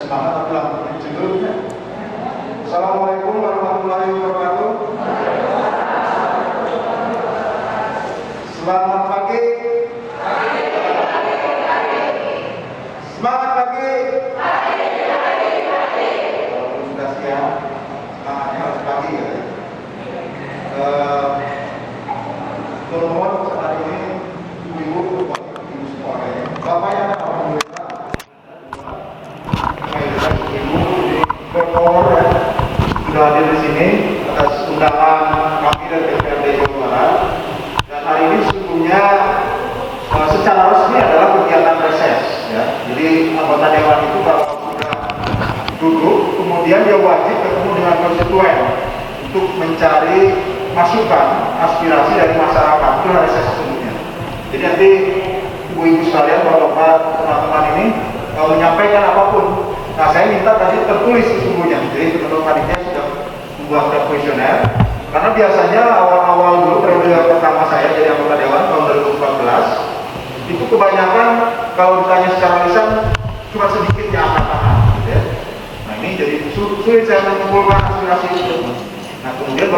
Semangat tapi langsung judul. Assalamualaikum warahmatullahi wabarakatuh. Selamat pagi. Semangat pagi. Walaupun sudah siang, semangatnya harus pagi ya. Mohon hari ini ibu-ibu semua ya. Bapaknya alhamdulillah. Sudah hadir di sini atas undangan kami dari DPRD Jawa Barat, dan hari ini sesungguhnya secara resmi adalah kegiatan reses ya. Jadi anggota dewan itu kalau sudah duduk, kemudian dia wajib ketemu dengan konstituen untuk mencari masukan aspirasi dari masyarakat. Itu reses sesungguhnya. Jadi nanti ibu-ibu sekalian, bapak-bapak, teman-teman ini menyampaikan apapun. Nah, saya minta tadi tertulis sesungguhnya. Jadi teman-teman panitia sudah membuat kuesioner. Karena biasanya awal-awal dulu periode pertama saya jadi anggota dewan tahun 2014, itu kebanyakan kalau ditanya secara lisan cuma sedikit yang angkat tangan, gitu ya. Nah, ini jadi sulit saya mengumpulkan aspirasi itu. Nah, kemudian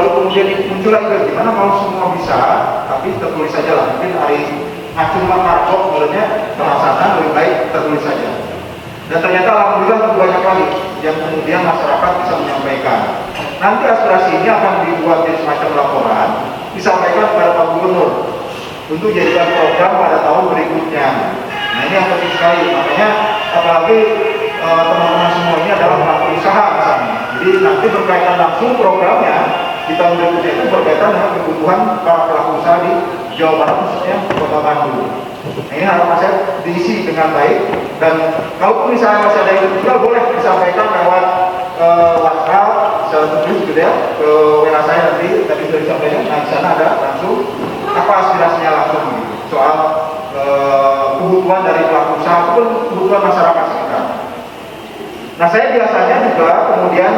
muncul lagi gimana kalau semua bisa, tapi tertulis saja lah. Mungkin hari cuma kartok sebenarnya pelaksanaan lebih baik tertulis saja. Dan ternyata alhamdulillah banyak kali yang kemudian masyarakat bisa menyampaikan. Nanti aspirasi ini akan dibuat jadi semacam laporan, disampaikan kepada Pak Gubernur untuk jadikan program pada tahun berikutnya. Nah, ini yang penting sekali. Makanya apalagi teman-teman semua ini adalah pelaku usaha misalnya. Jadi nanti berkaitan langsung programnya di tahun berikutnya itu berkaitan dengan kebutuhan para pelaku usaha di Jawa Barat, khususnya Kota Bandung. Nah, ini harapan saya diisi dengan baik, dan kalau misalnya masih ada yang juga boleh disampaikan lewat WhatsApp secara tertulis gitu ya, ke WA saya nanti tadi sudah disampaikan. Nah, di sana ada langsung apa aspirasinya langsung gitu, soal kebutuhan dari pelaku usaha ataupun kebutuhan masyarakat sekitar. Nah, saya biasanya juga kemudian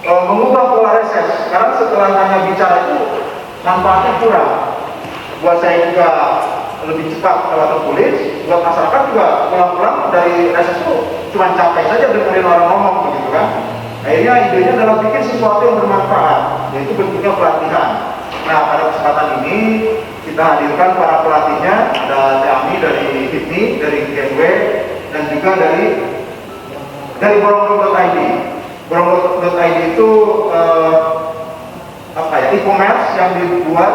mengubah pola reses, karena setelah hanya bicara itu manfaatnya kurang. Buat saya juga lebih cepat kalau tertulis, buat masyarakat juga pulang-pulang dari reses itu cuma capek saja dengerin orang ngomong begitu kan. Akhirnya idenya adalah bikin sesuatu yang bermanfaat, yaitu bentuknya pelatihan. Nah, pada kesempatan ini kita hadirkan para pelatihnya, ada Teami dari HIPMI, dari GNW, dan juga dari borong.id. Borong.id itu e-commerce yang dibuat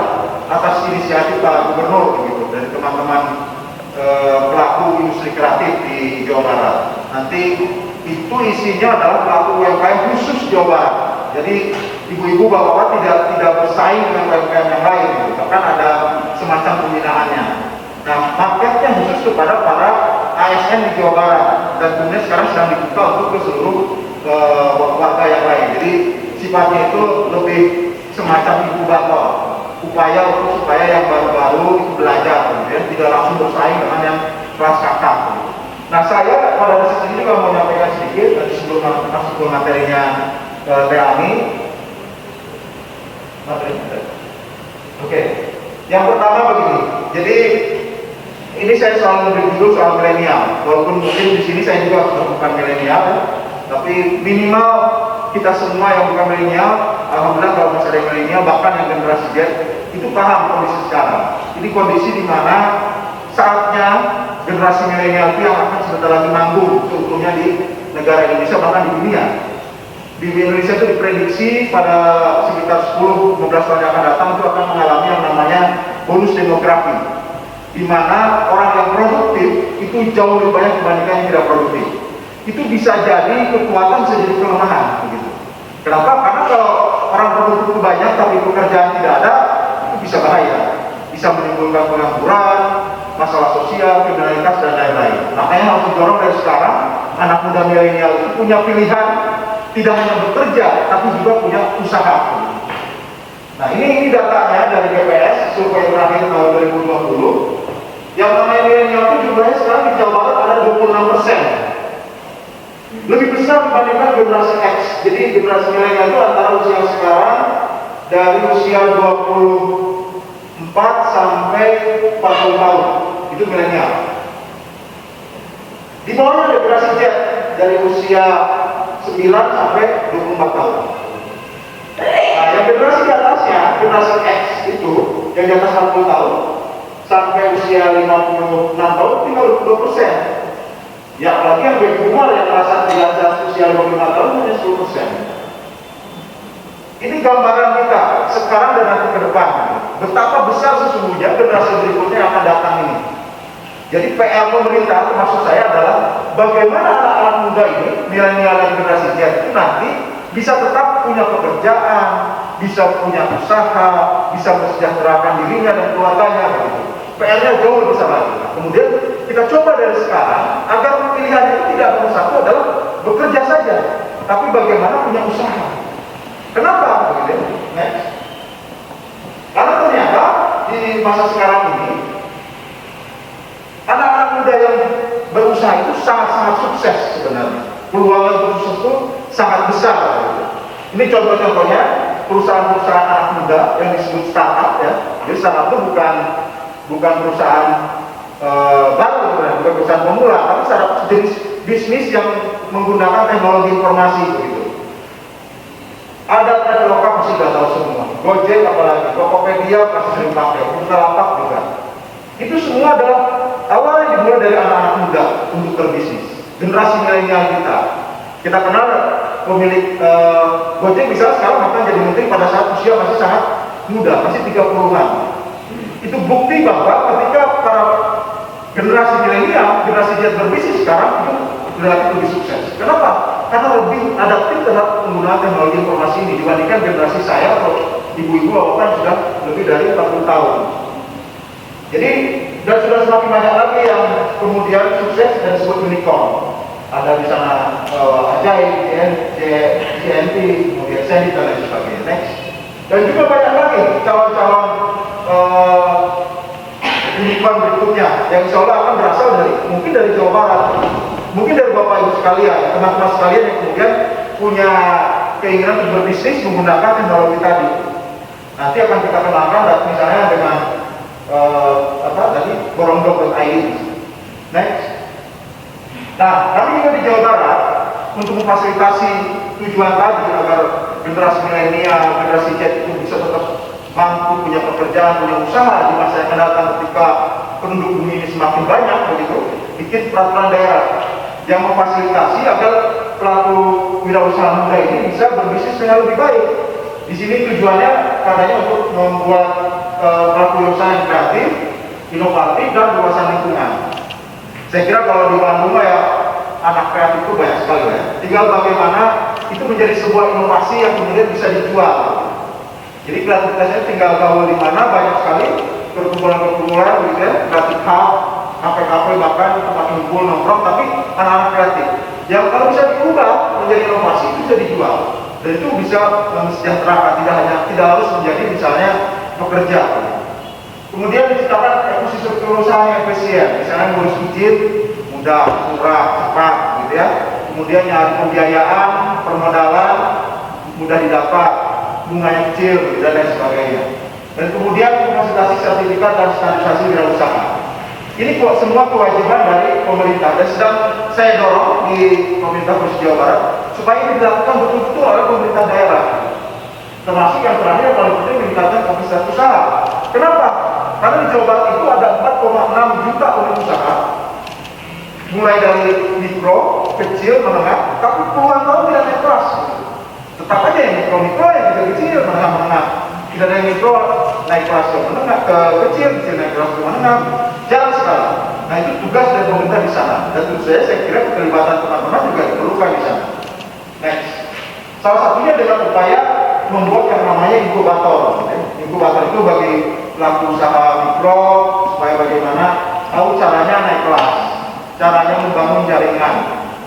atas inisiatif Pak Gubernur begitu, dari teman-teman pelaku industri kreatif di Jawa Barat. Nanti itu isinya adalah pelaku UMKM khusus Jawa Barat. Jadi ibu-ibu bapak-bapak tidak bersaing dengan UMKM yang lain gitu. Bahkan ada semacam pembinaannya. Nah, marketnya khusus kepada para ASN di Jawa Barat, dan kemudian sekarang sedang dibuka untuk ke seluruh warga yang lain. Jadi sifatnya itu lebih semacam inkubator, supaya yang baru-baru itu belajar, kemudian tidak langsung bersaing dengan yang kelas kakap. Nah, saya pada dasar ini juga mau menyampaikan sedikit dari sebelum materinya Teami. Oke, yang pertama begini. Jadi ini saya selalu memberi judul soal milenial, walaupun mungkin di sini saya juga bukan milenial, tapi minimal kita semua yang bukan milenial, alhamdulillah kalau masih ada milenial, bahkan yang generasi Z itu paham kondisi sekarang. Ini kondisi di mana saatnya generasi milenial itu yang akan sebentar lagi manggung seutuhnya di negara Indonesia, bahkan di dunia. Di Indonesia itu diprediksi pada sekitar 10-15 tahun yang akan datang itu akan mengalami yang namanya bonus demografi, di mana orang yang produktif itu jauh lebih banyak dibandingkan yang tidak produktif. Itu bisa jadi kekuatan, bisa jadi kelemahan begitu. Kenapa? Karena kalau orang produktif itu banyak tapi pekerjaan tidak ada, itu bisa bahaya, bisa menimbulkan pengangguran, masalah sosial, kriminalitas, dan lain-lain. Makanya harus didorong dari sekarang anak muda milenial itu punya pilihan, tidak hanya bekerja tapi juga punya usaha. Nah, ini datanya dari BPS, survei terakhir tahun 2020. Yang namanya milenial itu jumlahnya sekarang di Jawa Barat ada 26%. Lebih besar dibandingkan generasi X. Jadi generasi milenial itu antara usia sekarang dari usia 24 sampai 40 tahun. Itu milenial. Di bawahnya ada generasi Z. dari usia 9 sampai 24 tahun. Nah, yang generasi di atasnya, generasi X itu, yang di atas 40 tahun, sampai usia 56 tahun, tinggal 20%. Ya, apalagi yang baby boomer yang merasa di atas usia 55 tahun, hanya 10%. Ini gambaran kita, sekarang dan nanti ke depan. Betapa besar sesungguhnya generasi berikutnya yang akan datang ini. Jadi PR pemerintah, maksud saya adalah bagaimana anak-anak muda ini, milenial dan generasi Z itu nanti bisa tetap punya pekerjaan, bisa punya usaha, bisa mensejahterakan dirinya dan keluarganya begitu. PR-nya jauh lebih besar lagi. Nah, kemudian kita coba dari sekarang agar pilihan itu tidak hanya satu adalah bekerja saja, tapi bagaimana punya usaha. Kenapa begitu? Next. Karena ternyata di masa sekarang ini anak-anak muda yang berusaha itu sangat-sangat sukses sebenarnya. Peluangnya untuk sukses itu sangat besar. Ini contoh-contohnya perusahaan-perusahaan anak muda yang disebut startup ya. Jadi startup itu bukan perusahaan baru, bukan perusahaan pemula, tapi startup jenis bisnis yang menggunakan teknologi informasi begitu. Ada Traveloka pasti sudah tahu semua. Gojek apalagi, Tokopedia pasti sering pakai, Bukalapak juga. Itu semua adalah awalnya dimulai dari anak-anak muda untuk berbisnis. Generasi milenial kita. Kita kenal pemilik Gojek misalnya sekarang bahkan jadi menteri pada saat usia masih sangat muda, masih 30-an. Itu bukti bahwa ketika para generasi milenial, generasi Z berbisnis sekarang itu relatif lebih sukses. Kenapa? Karena lebih adaptif terhadap penggunaan teknologi informasi ini dibandingkan generasi saya atau ibu-ibu bapak sudah lebih dari 40 tahun. Jadi dan sudah semakin banyak lagi yang kemudian sukses dan disebut unicorn. Ada di sana Ajaib, JNT, kemudian Sandy dan lain sebagainya. Next. Dan juga banyak lagi calon-calon unicorn berikutnya yang insya Allah akan berasal dari mungkin dari Jawa Barat, mungkin dari Bapak Ibu sekalian, teman-teman sekalian yang kemudian punya keinginan untuk berbisnis menggunakan teknologi tadi. Nanti akan kita kenalkan misalnya dengan borongdok.id. Next. Nah, kami juga di Jawa Barat untuk memfasilitasi tujuan tadi agar generasi milenial, generasi Z itu bisa tetap mampu punya pekerjaan, punya usaha di masa yang akan datang ketika penduduk bumi ini semakin banyak begitu. Bikin peraturan daerah yang memfasilitasi agar pelaku wirausaha muda ini bisa berbisnis dengan lebih baik. Di sini tujuannya katanya untuk membuat pelaku wirausaha yang kreatif, inovatif dan berwawasan lingkungan. Saya kira kalau di Bandung ya anak kreatif itu banyak sekali ya. Tinggal bagaimana itu menjadi sebuah inovasi yang kemudian bisa dijual. Jadi kreativitasnya tinggal gaul di mana banyak sekali perkumpulan-perkumpulan gitu ya, kreatif hub, kafe-kafe bahkan tempat ngumpul nongkrong, tapi anak-anak kreatif. Yang kalau bisa diubah menjadi inovasi itu bisa dijual dan itu bisa mensejahterakan, tidak harus menjadi misalnya pekerja. Kemudian diciptakan ekosistem perusahaan yang efisien, misalnya ngurus izin mudah, murah, cepat, gitu ya. Kemudian nyari pembiayaan, permodalan mudah didapat, bunganya kecil, gitu, dan lain sebagainya. Dan kemudian memfasilitasi sertifikat dan standarisasi wirausaha. Ini semua kewajiban dari pemerintah dan sedang saya dorong di pemerintah Provinsi Jawa Barat supaya ini dilakukan betul-betul oleh pemerintah daerah. Termasuk yang terakhir paling penting meningkatkan kapasitas usaha. Kenapa? Karena di Jawa Barat itu ada 4,6 juta unit usaha, mulai dari mikro, kecil, menengah, tapi puluhan tahun tidak naik kelas. Tetap aja yang mikro-mikro, yang kecil-kecil, menengah-menengah. Tidak ada yang mikro naik kelas ke menengah, ke kecil naik kelas ke menengah. Jarang sekali. Nah itu tugas dari pemerintah di sana. Dan tentu saya kira keterlibatan teman-teman juga diperlukan di sana. Next. Salah satunya dengan upaya membuat yang namanya inkubator. Inkubator itu bagi pelaku usaha mikro supaya bagaimana tahu caranya naik kelas, caranya membangun jaringan,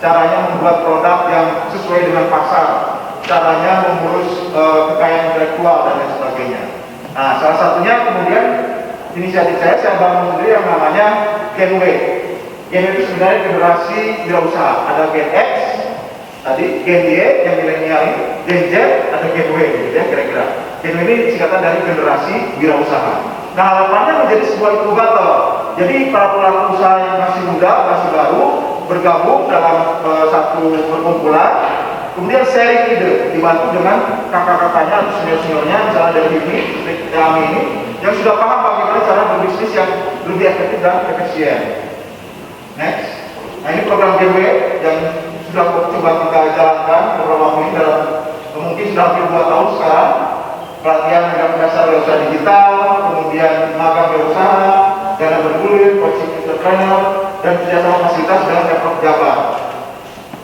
caranya membuat produk yang sesuai dengan pasar, caranya mengurus kekayaan intelektual dan lain sebagainya. Nah, salah satunya kemudian inisiatif saya bangun sendiri yang namanya Gen W. Gen W itu sebenarnya generasi wirausaha. Ada Gen X, tadi Gen Y yang milenial ini, Gen Z, ada Gen W gitu ya kira-kira. Gen W ini singkatan dari generasi wirausaha. Nah, harapannya menjadi sebuah inkubator. Jadi para pelaku usaha yang masih muda, masih baru, bergabung dalam satu perkumpulan, kemudian sharing ide, dibantu dengan kakak-kakaknya atau senior-seniornya, misalnya dari ini, seperti kami ini, yang sudah paham bagaimana cara berbisnis yang lebih efektif dan efisien. Next, nah ini program GW yang sudah coba kita jalankan beberapa waktu ini dalam mungkin sudah hampir 2 tahun sekarang. Pelatihan yang dasar usaha digital, kemudian magang berusaha, dana bergulir, coaching entrepreneur, dan kerjasama fasilitas dengan Pemprov Jabar.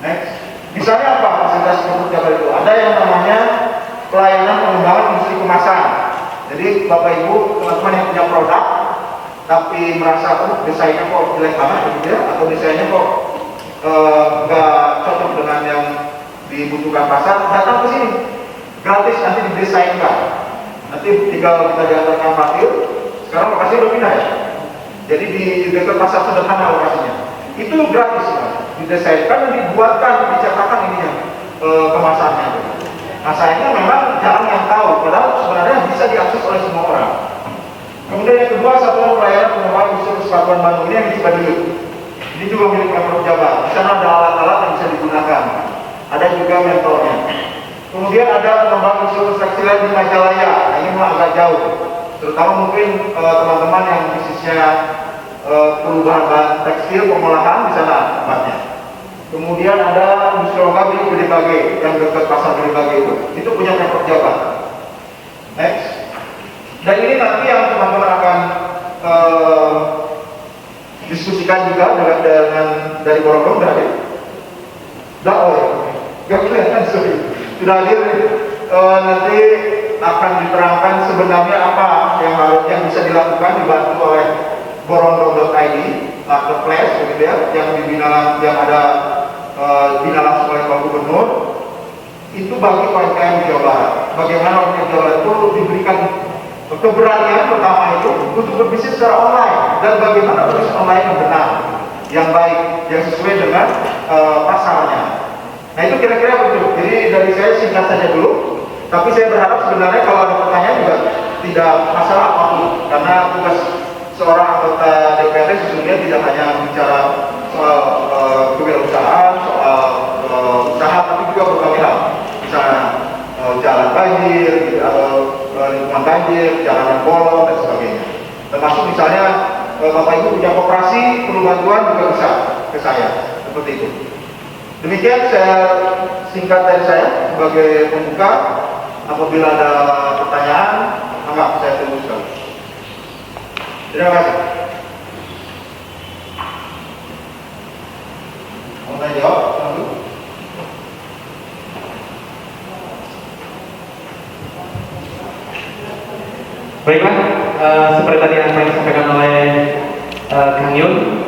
Next, misalnya apa fasilitas Pemprov Jabar itu? Ada yang namanya pelayanan pengembangan industri kemasan. Jadi Bapak Ibu, teman-teman yang punya produk, tapi merasa desainnya kok jelek banget gitu ya, atau desainnya kok nggak cocok dengan yang dibutuhkan pasar, datang ke sini. Gratis nanti didesainkan. Nanti tinggal kita diantarkan parkir. Sekarang lokasinya udah pindah ya. Jadi di dekat pasar sederhana lokasinya. Itu gratis kan. Didesainkan dan dibuatkan, dicetakkan ininya kemasannya. Nah sayangnya memang jarang yang tahu. Padahal sebenarnya bisa diakses oleh semua orang. Kemudian yang kedua, satuan pelayanan pengembangan unsur kesatuan Bandung ini yang di Cibaduyut. Ini juga milik Pemprov Jabar. Di sana ada alat-alat yang bisa digunakan. Ada juga mentornya. Kemudian ada pengembangan unsur tekstilan di Majalaya. Nah, ini memang agak jauh. Terutama mungkin teman-teman yang bisnisnya perubahan bahan tekstil, pengolahan di sana tempatnya. Kemudian ada industri lokal di BDKG yang dekat pasar BDKG itu punya Pemprov Jabar. Next. Dan ini nanti yang teman-teman akan diskusikan juga dengan dari Borong dari gak kelihatan sorry. Sudah hadir nanti akan diterangkan sebenarnya apa yang bisa dilakukan dibantu oleh borondong.id marketplace begitu ya, yang ada dibina langsung oleh Pak Gubernur itu bagi UMKM di Jawa Barat. Bagaimana UMKM Jawa Barat itu diberikan keberanian pertama itu untuk berbisnis secara online, dan bagaimana berbisnis online yang benar, yang baik, yang sesuai dengan pasarnya. Nah itu kira-kira begitu. Jadi dari saya singkat saja dulu, tapi saya berharap sebenarnya kalau ada pertanyaan juga tidak masalah apapun, karena tugas seorang anggota DPRD sesungguhnya tidak hanya bicara soal kewirausahaan, soal usaha, tapi juga berbagai hal, misalnya jalan banjir, lingkungan banjir, jalanan bolong dan sebagainya. Termasuk misalnya Bapak Ibu punya koperasi, perlu bantuan juga bisa ke saya, seperti itu. Demikian saya singkat dari saya sebagai pembuka. Apabila ada pertanyaan, maka saya tunggu sekali. Terima kasih. Mau tanya jawab? Baiklah, seperti tadi yang disampaikan oleh Kang Yun,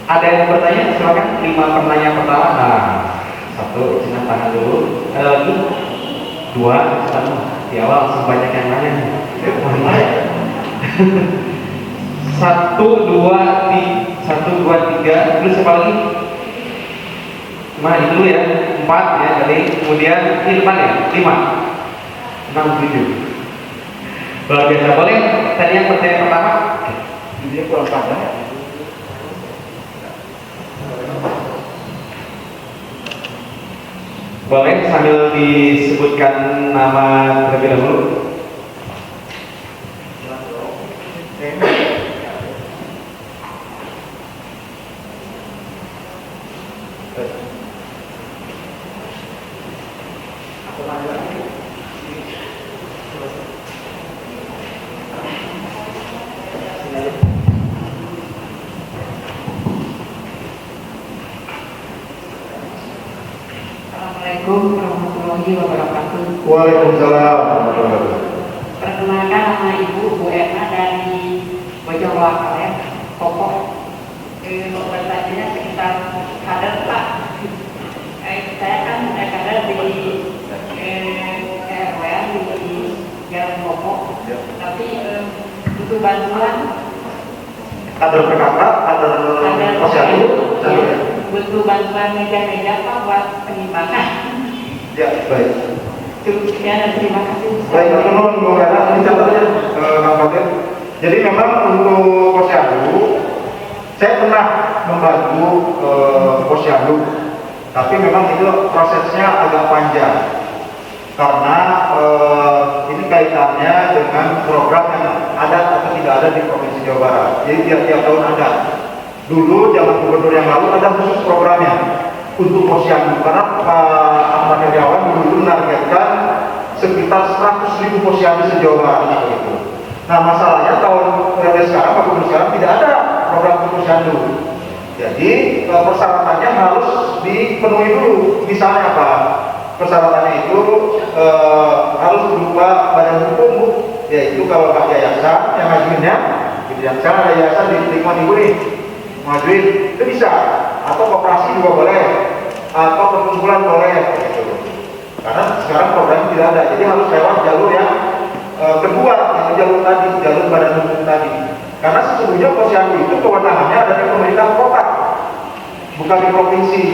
ada yang bertanya? Silakan. 5 pertanyaan pertama. Nah, 1 senang tangan dulu. 2 di awal langsung banyak yang nanya. 1, 2, 3. Terus siapa lagi? Ini dulu ya. 4 ya. Jadi kemudian ini depan ya. 5, 6, 7. Luar biasa. Boleh tadi yang pertanyaan pertama? Dia kurang panjang ya. Boleh sambil disebutkan nama terlebih dahulu. Assalamualaikum warahmatullahi wabarakatuh. Waalaikumsalam warahmatullahi wabarakatuh. Perkenalkan, nama Ibu Bu Erna dari Bojongloakalen, Pokok. Bertanya sekitar kader Pak. Saya kan kader di RW di Jalan Pokok, tapi butuh bantuan. Kader PKK, kader posyandu, butuh bantuan meja-meja Pak buat penimbangan. Ya, baik. Ya, terima kasih. Baik, teman-teman, Bu Rana, ini contohnya Kang Fatir. Jadi memang untuk posyandu, Saya pernah membantu posyandu, tapi memang itu prosesnya agak panjang karena ini kaitannya dengan program yang ada atau tidak ada di Provinsi Jawa Barat. Jadi tiap tahun ada. Dulu zaman gubernur yang lalu ada khusus programnya untuk posyandu karena Pak Ahmad Heriawan dulu menargetkan sekitar 100.000 posyandu se-Jawa Barat gitu. Nah masalahnya tahun sekarang, Pak Gubernur sekarang tidak ada program untuk posyandu. Jadi persyaratannya harus dipenuhi dulu. Misalnya apa? Persyaratannya itu harus berupa badan hukum, yaitu kalau Pak yayasan yang ngajuinnya, gitu ya. Misalnya ada yayasan di lingkungan ibu nih, ngajuin itu bisa, atau koperasi juga boleh, atau perkumpulan boleh, gitu. Karena sekarang programnya tidak ada, jadi harus lewat jalur yang kedua, yaitu jalur tadi, jalur badan hukum tadi. Karena sesungguhnya posyandu itu kewenangannya ada di pemerintah kota, bukan di provinsi.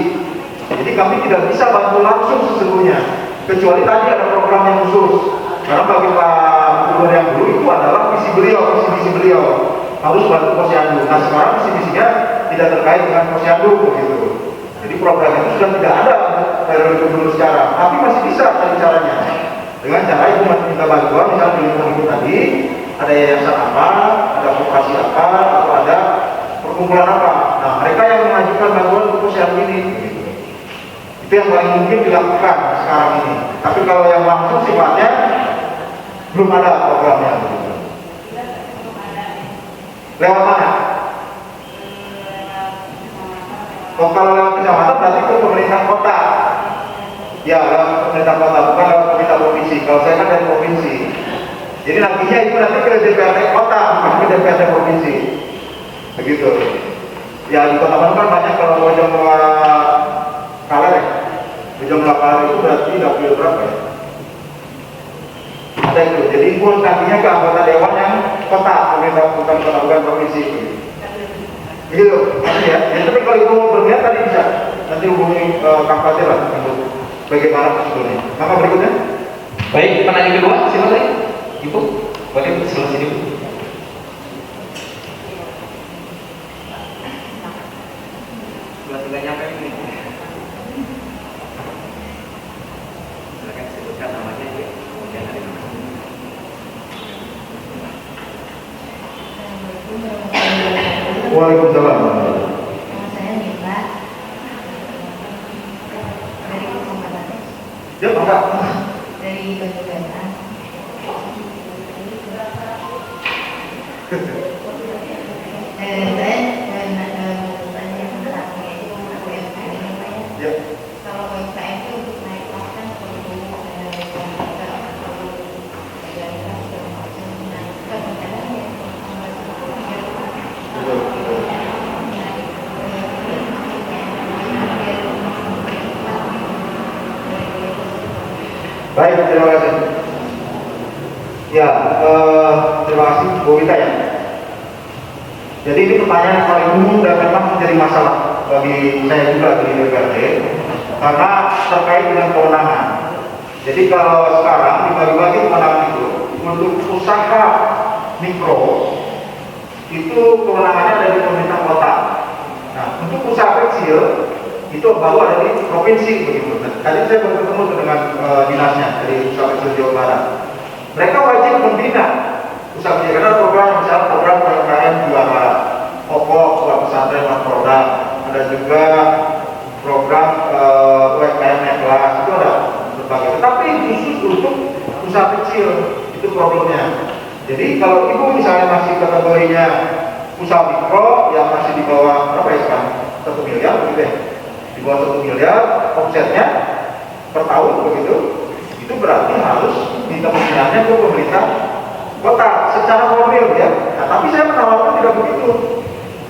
Jadi kami tidak bisa bantu langsung sesungguhnya, kecuali tadi ada program yang khusus. Karena bagi Pak Gubernur yang dulu itu adalah visi beliau harus bantu posyandu. Nah sekarang visi-misinya tidak terkait dengan posyandu begitu. Jadi program itu sudah tidak ada dari Gubernur sekarang, tapi masih bisa cari caranya. Dengan cara itu minta bantuan, misalnya di lingkungan itu tadi ada yayasan apa, ada koperasi apa, atau ada perkumpulan apa. Nah mereka yang mengajukan bantuan untuk posyandu ini. Begitu. Itu yang paling mungkin dilakukan sekarang ini. Tapi kalau yang langsung sifatnya belum ada programnya. Begitu. Lewat mana? Oh, kalau lewat kecamatan berarti ke pemerintah kota. Ya, lewat pemerintah kota, bukan lewat pemerintah provinsi. Kalau saya kan dari provinsi. Jadi nantinya itu nanti ke DPRD kota, bukan ke DPRD provinsi. Begitu. Ya di kota Bandung kan banyak kalau Bojong Kaler ya. Bojong Kaler itu berarti dapil berapa ya? Ada itu. Jadi itu nantinya ke anggota dewan yang kota, pemerintah bukan kota, bukan provinsi. Gitu, nanti ya. Tapi kalau ibu mau berniat tadi bisa. Nanti hubungi Kang Fatir lah untuk bagaimana prosedurnya. Maka berikutnya. Baik, penanya kedua, silakan Ibu. Boleh selesai dulu. Sudah nyampe ini. Silakan sebutkan namanya ya. Kemudian ada nama. Waalaikumsalam. Saya Nila dari Kecamatan Ya, enggak. dari Banyuwangi. Saya bertanya tentang UMKM ini Pak ya. Ya. Kalau UMKM itu untuk naik kelas kan perlu legalitas segala macam. Nah itu kadang-kadang ya Baik, terima kasih. Ya, terima kasih Bu Wita ya. Jadi ini pertanyaan paling umum dan memang menjadi masalah bagi saya juga di DPRD karena terkait dengan kewenangan. Jadi kalau sekarang dibagi-bagi kewenangan itu untuk usaha mikro itu kewenangannya ada di pemerintah kota. Nah, untuk usaha kecil itu baru ada di provinsi begitu. Nah, tadi saya baru ketemu dengan dinasnya dari usaha kecil Jawa Barat. Mereka wajib membina usaha kecil karena program misalnya program UMKM juara pokok buat pesantren dan produk. Ada juga program UMKM naik kelas itu ada berbagai. Tetapi khusus untuk usaha kecil itu problemnya. Jadi kalau ibu misalnya masih kategorinya usaha mikro yang masih di bawah berapa ya sekarang 1 miliar begitu ya, di bawah 1 miliar omsetnya per tahun begitu, itu berarti harus minta pembinaannya ke pemerintah kota secara formil ya. Nah, tapi saya menawarkan tidak begitu.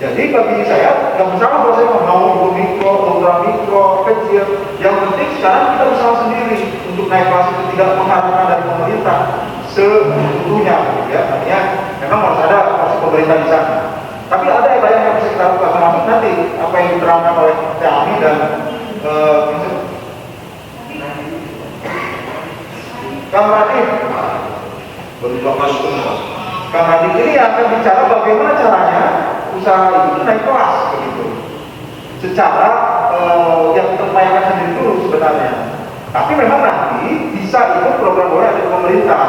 Jadi bagi saya nggak masalah kalau saya mau ibu mikro, ultra mikro, kecil. Yang penting sekarang kita usaha sendiri untuk naik kelas itu tidak mengharapkan dari pemerintah seluruhnya, ya. Artinya memang harus ada porsi pemerintah di sana. Tapi ada yang bisa kita lakukan termasuk nanti apa yang diterangkan oleh Kami dan Kang Radit. Kang Radit ini akan bicara bagaimana caranya usaha itu naik kelas begitu. Secara yang terupayakan sendiri dulu sebenarnya. Tapi memang nanti bisa ikut program boleh dari pemerintah.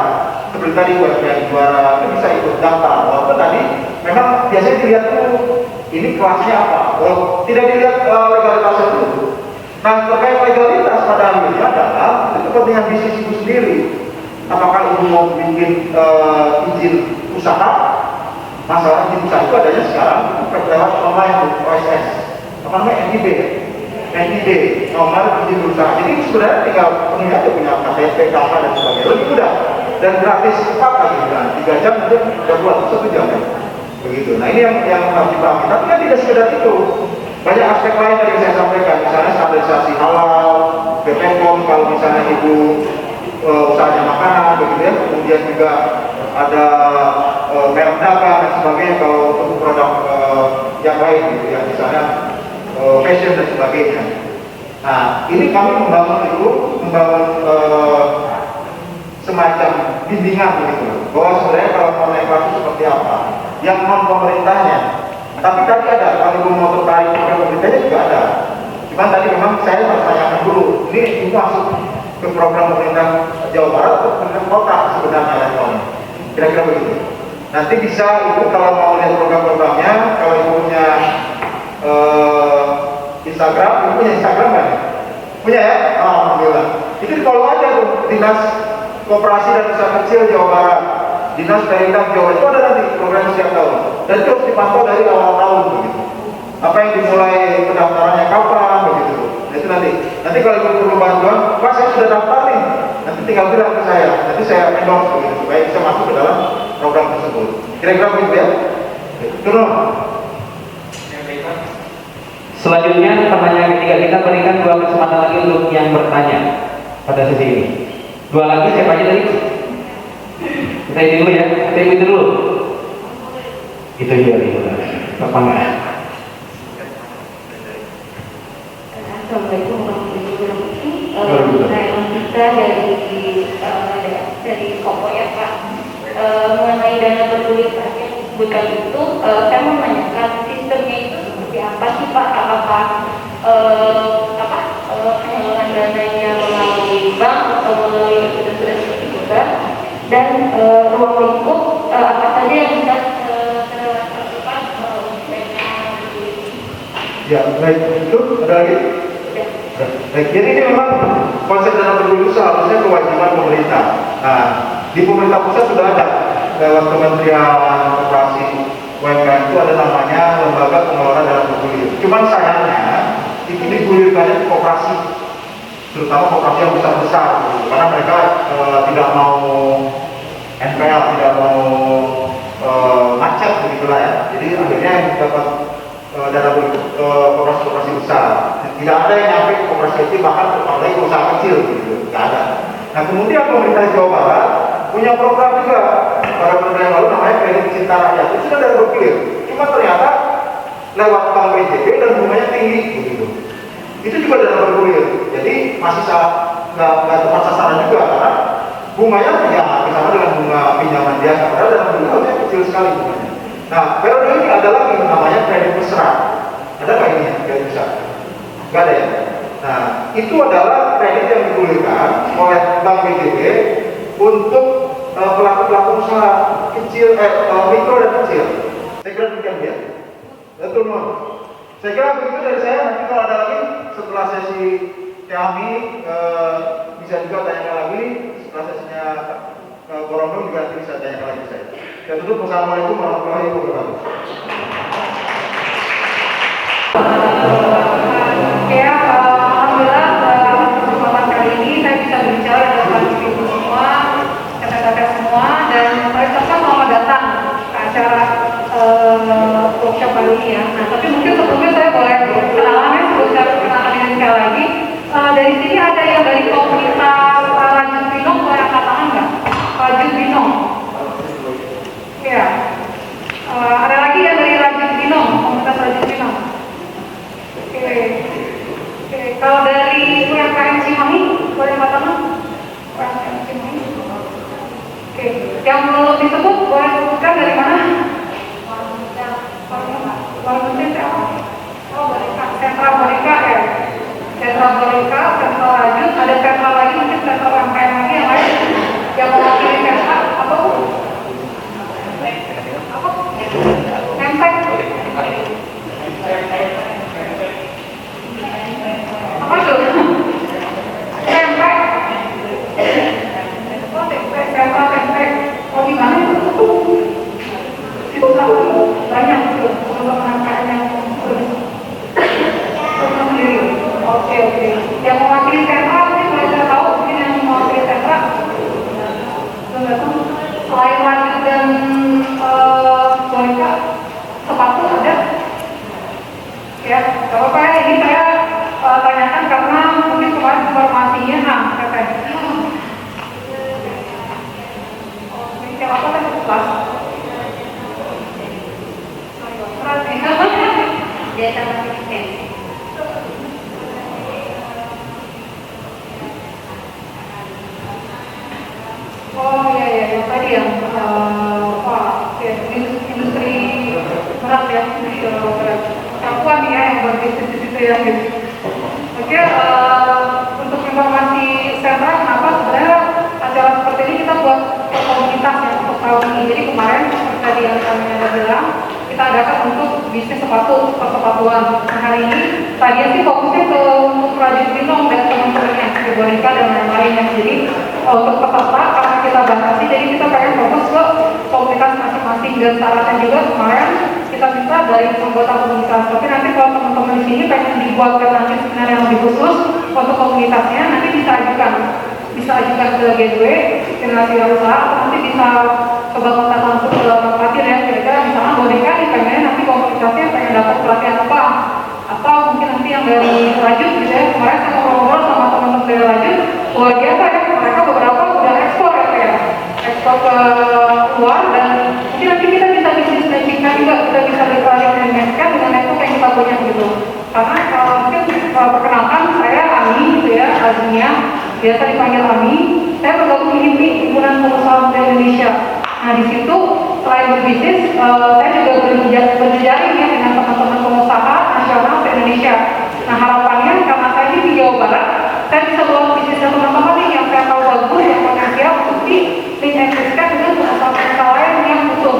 Seperti tadi UMKM juara itu bisa ikut daftar. Walaupun tadi memang biasanya dilihat dulu ini kelasnya apa. Tidak dilihat legalitasnya dulu. Nah terkait legalitas pada akhirnya adalah kepentingan bisnis itu sendiri. Apakah ibu mau bikin izin usaha? Masalah izin usaha itu adanya sekarang lewat online OSS. Apa namanya NIB? NIB, nomor izin usaha. Jadi sebenarnya tinggal penuhi aja punya KTP, KK dan sebagainya. Lebih mudah dan gratis cepat lagi kan. 3 jam aja udah buat 1 jam ya. Begitu. Nah ini yang harus dipahami. Tapi kan tidak sekedar itu. Banyak aspek lain yang saya sampaikan. Misalnya standarisasi halal, BPOM kalau misalnya ibu usahanya makanan, begitu ya. Kemudian juga ada merek dagang dan sebagainya kalau untuk produk yang lain gitu ya. Misalnya fashion dan sebagainya. Nah, ini kami membangun semacam bimbingan begitu, bahwa sebenarnya kalau online kelas itu seperti apa, yang non pemerintahnya. Tapi tadi ada, kalau ibu mau tertarik dengan pemerintahnya juga ada. Cuman tadi memang saya harus tanyakan dulu, ini masuk ke program pemerintah Jawa Barat atau pemerintah kota sebenarnya levelnya. Kira-kira begitu. Nanti bisa ibu kalau mau lihat program-programnya, kalau ibu punya Instagram, ibu punya Instagram kan? Punya ya? Alhamdulillah. Itu di follow aja tuh, Dinas Koperasi dan Usaha Kecil Jawa Barat, Dinas Perindah Jawa, itu ada nanti program setiap tahun. Dan terus dipantau dari awal tahun begitu. Apa yang dimulai pendaftarannya kapan begitu. Nah, itu nanti kalau ibu perlu bantuan, Pak saya sudah daftar nih, nanti tinggal bilang ke saya, nanti saya endorse begitu supaya bisa masuk ke dalam program tersebut. Kira-kira begitu ya? Turun. Selanjutnya pertanyaan ketiga, kita berikan 2 kesempatan lagi untuk yang bertanya pada sesi ini. 2 lagi, siapa aja tadi? Kita ini dulu ya, kita ini dulu. Itu dia nih, Bapak Mas. Assalamualaikum warahmatullahi wabarakatuh. Saya Kita dari Kopo ya Pak. Mengenai dana bergulir paket bukan itu, saya mau menanyakan sistemnya itu seperti apa sih Pak? Apakah penyaluran dananya melalui bank atau melalui sudah seperti itu? Dan ruang lingkup apa saja yang bisa terlakukan Ya, baik. Itu ada lagi? Baik, jadi ini memang konsep dana bergulir seharusnya kewajiban pemerintah. Nah, di pemerintah pusat sudah ada lewat Kementerian Koperasi UMKM itu ada namanya Lembaga Pengelola Dana Bergulir. Cuman sayangnya itu digulirkannya ke koperasi, terutama koperasi yang besar-besar, karena mereka tidak mau NPL, tidak mau macet begitulah ya. Jadi akhirnya yang dapat dana koperasi besar. Tidak ada yang nyampe ke koperasi kecil, bahkan apalagi usaha kecil gitu, tidak ada. Nah kemudian pemerintah Jawa Barat punya program juga pada bulan yang lalu namanya kredit cinta rakyat. Itu sudah dana bergulir. Cuma ternyata lewat bank BJB dan bunganya tinggi begitu. Itu juga dana bergulir. Jadi masih nggak tepat sasaran juga karena bunganya ya sama dengan bunga pinjaman biasa. Padahal dana bergulir kecil sekali bunganya. Nah periode ini ada lagi namanya kredit mesra. Ada nggak ini ya kredit mesra? Nggak ada ya. Nah itu adalah kredit yang digulirkan oleh bank BJB untuk pelaku-pelaku usaha kecil, mikro dan kecil. Saya kira demikian ya. Betul mohon. Saya kira begitu dari saya. Nanti kalau ada lagi setelah sesi kami bisa juga tanyakan lagi. Setelah sesinya Borondong juga nanti bisa tanyakan lagi saya. Saya tutup. Wassalamualaikum warahmatullahi wabarakatuh. Ya, alhamdulillah kesempatan kali ini saya bisa berbicara dengan ibu semua, kakak-kakak semua, dan mereka selamat datang ke acara workshop kali ini ya. Nah, tapi mungkin sebelumnya saya boleh kenalannya sebelum saya perkenalkan ini sekali lagi. Dari sini ada yang dari komunitas Rajut Binong, boleh angkat tangan nggak? Rajut Binong. Ya. Ada lagi yang dari Rajut Binong, komunitas Rajut Binong. Oke. Wika, sentra lanjut, ada sentra lagi, mungkin sentra UMKM lagi yang lain yang mewakili sentra apa Bu? Apa? Empek. Apa itu? Empek. Oh, tempek, sentra tempek. Oh, gimana itu? Itu banyak itu untuk UMKM yang sendiri. Oke. Yang mewakili sentra, mungkin boleh saya tahu mungkin yang mewakili sentra. Selain lanjut dan boneka, sepatu ada? Ya, gak apa-apa ya. Ini saya tanyakan karena mungkin kemarin informasinya katanya. Yang apa tadi kelas? Dia sama sistem. Oh iya, yang tadi yang industri berat ya, industri berat. Perempuan ya yang berbisnis di situ ya. Oke, untuk informasi sentra, kenapa sebenarnya acara seperti ini kita buat komunitas ya untuk tahun ini. Jadi kemarin seperti tadi yang kami ada bilang, kita adakan untuk bisnis sepatu, persepatuan. Nah hari ini tadinya sih fokusnya ke Raja Binong dan teman-temannya, ke boneka dan lain-lain. Jadi untuk peserta karena kita batasi, jadi kita pengen fokus ke komunitas masing-masing dan syaratnya juga kemarin kita minta dari anggota komunitas. Tapi nanti kalau teman-teman di sini pengen dibuatkan nanti seminar yang lebih khusus untuk komunitasnya, nanti bisa ajukan ke Gateway generasi usaha, atau nanti bisa coba kontak langsung ke Fatir ya, kira-kira misalnya boneka nih pengen nanti komunitasnya pengen dapat pelatihan apa, atau mungkin nanti yang dari Rajut gitu ya. Kemarin saya ngobrol sama teman-teman dari Rajut, luar biasa ya, mereka beberapa udah ekspor ya, ekspor ke luar, dan mungkin nanti kita bisa bisnis matchingkan juga, kita bisa rekomendasikan dengan network yang kita punya gitu. Karena mungkin perkenalkan saya Ami gitu ya, Azmia, biasa dipanggil Ami. Saya bergabung di HIPI, Himpunan Pengusaha Muda Indonesia. Nah di situ selain berbisnis, saya juga berjejaring ya dengan teman-teman pengusaha nasional di Indonesia. Nah harapannya karena saya ini di Jawa Barat, saya bisa bawa bisnisnya teman-teman nih yang saya tahu bagus, yang potensial untuk diintegrasikan dengan pengusaha-pengusaha lain yang butuh.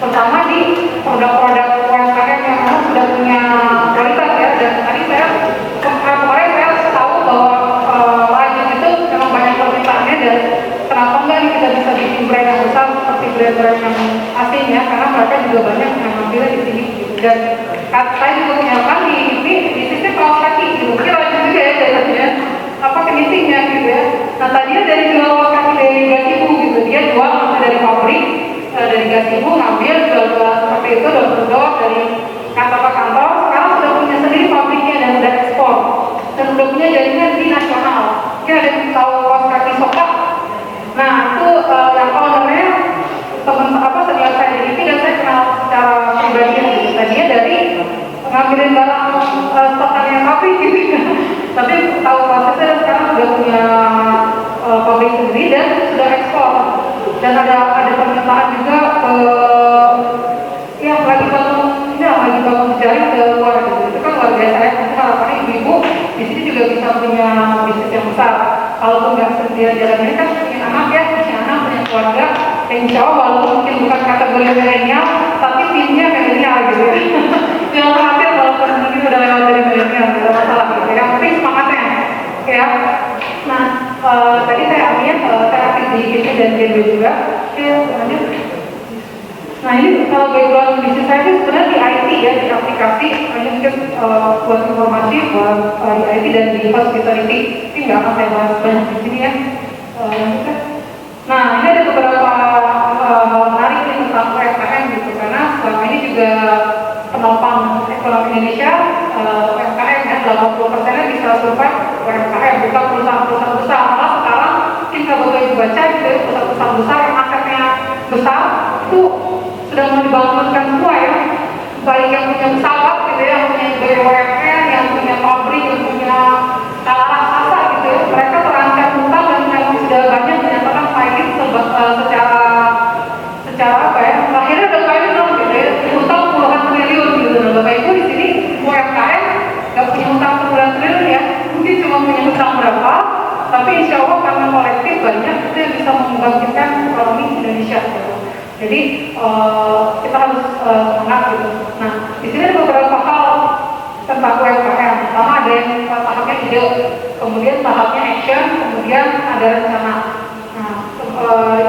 Terutama di produk-produk UMKM yang memang sudah punya kualitas ya. Dan tadi saya kemarin saya tahu bahwa Rajut itu memang banyak permintaannya, dan kenapa enggak nih kita bisa bikin brand yang besar seperti brand-brand yang asing ya, karena mereka juga banyak yang ngambilnya di sini gitu. Dan saya juga punya kan di bisnisnya kaos kaki gitu, kira Rajut juga ya jadinya apa finishingnya gitu ya. Nah tadinya dari jual kaos kaki dari Gasibu gitu, dia jual dari pabrik dari Gasibu ngambil jual-jual seperti itu door dari kantor ke kantor. Sekarang sudah punya sendiri pabriknya dan sudah ekspor dan sudah punya jaringan di nasional. Mungkin ada yang tahu kaos kaki Soka. Nah itu yang ownernya teman senior saya di sini dan saya kenal secara pribadi gitu. Tadinya dari ngambilin barang stokannya pabrik gitu. Tapi tahu prosesnya dan sekarang sudah punya pabrik sendiri dan sudah ekspor. Dan ada permintaan juga yang lagi bangun jaring ke luar gitu. Itu kan luar biasa ya. Nanti harapannya ibu-ibu di sini juga bisa punya bisnis yang besar. Kalaupun nggak sendirian jalan ini kan punya anak ya, punya keluarga. Insya Allah walaupun mungkin bukan kategori milenial, tapi timnya milenial gitu ya. Jangan khawatir walaupun mungkin udah lewat dari milenial, nggak ada masalah gitu. Yang penting semangatnya, ya. Nah, tadi saya ambil saya aktif di GC dan GB juga. Lanjut. Nah ini kalau background bisnis saya itu sebenarnya di IT ya, di aplikasi. Hanya mungkin buat informasi buat di IT dan di hospitality. Ini nggak akan saya bahas banyak di sini ya. Nah ini ada beberapa hal menarik nih tentang UMKM gitu, karena selama ini juga penopang ekonomi Indonesia UMKM ya, 80%-nya bisa survive UMKM, bukan perusahaan-perusahaan besar. Malah sekarang kita boleh baca gitu, perusahaan-perusahaan besar yang asetnya besar itu sudah mau dibangunkan semua ya, baik yang punya pesawat gitu ya, yang punya BUMN, yang punya pabrik, yang punya skala raksasa gitu ya. Mereka terancam utang dan memang sudah banyak menyatakan fighting secara apa ya, akhirnya udah fighting dong gitu ya, utang puluhan triliun gitu. Nah Bapak Ibu di sini UMKM nggak punya utang puluhan triliun ya, mungkin Tapi insya Allah karena kolektif banyak itu yang bisa membangkitkan ekonomi Indonesia gitu. Jadi kita harus semangat gitu. Nah, di sini ada beberapa hal tentang UMKM. Pertama ada yang tahapnya ide, kemudian tahapnya action, kemudian ada rencana. Nah,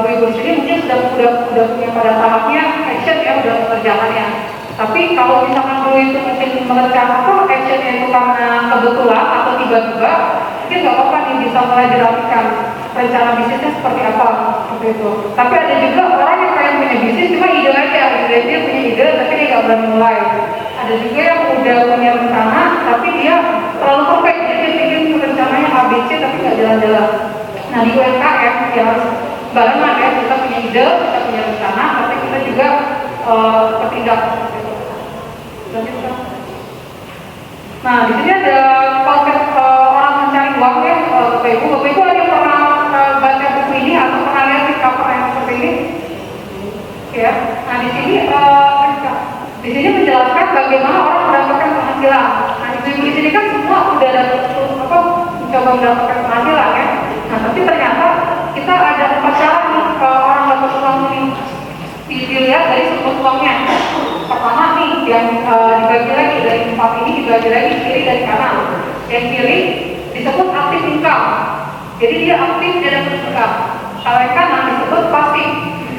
ibu-ibu di sini mungkin sudah punya pada tahapnya action ya, udah mengerjakannya. Tapi kalau misalkan dulu itu mungkin mengerjakan apa actionnya itu karena kebetulan atau tiba-tiba, mungkin nggak apa-apa nih bisa mulai dirapikan rencana bisnisnya seperti apa seperti itu. Tapi ada juga orang yang pengen punya bisnis cuma ide aja, dia punya ide tapi dia nggak berani mulai. Ada juga yang udah punya rencana tapi dia terlalu perfect, jadi dia bikin rencananya ABC tapi nggak jalan-jalan. Nah di UMKM ya harus barengan ya, kita punya ide, kita punya rencana, tapi kita juga bertindak. Nah di sini ada konsep orang mencari uang ya, Bapak Ibu ada yang pernah baca buku ini atau pernah lihat di cover yang seperti ini? Ya, nah di sini menjelaskan bagaimana orang mendapatkan penghasilan. Nah ibu-ibu di sini kan semua udah mencoba mendapatkan penghasilan ya. Nah tapi ternyata kita ada 4 cara nih orang dapat uang ini. Dilihat dari sumber uangnya. Pertama nih yang dibagi lagi dari 4 ini dibagi lagi kiri dan kanan. Yang kiri disebut aktif income. Jadi dia aktif, dia dapat income. Kalau yang kanan disebut pasif.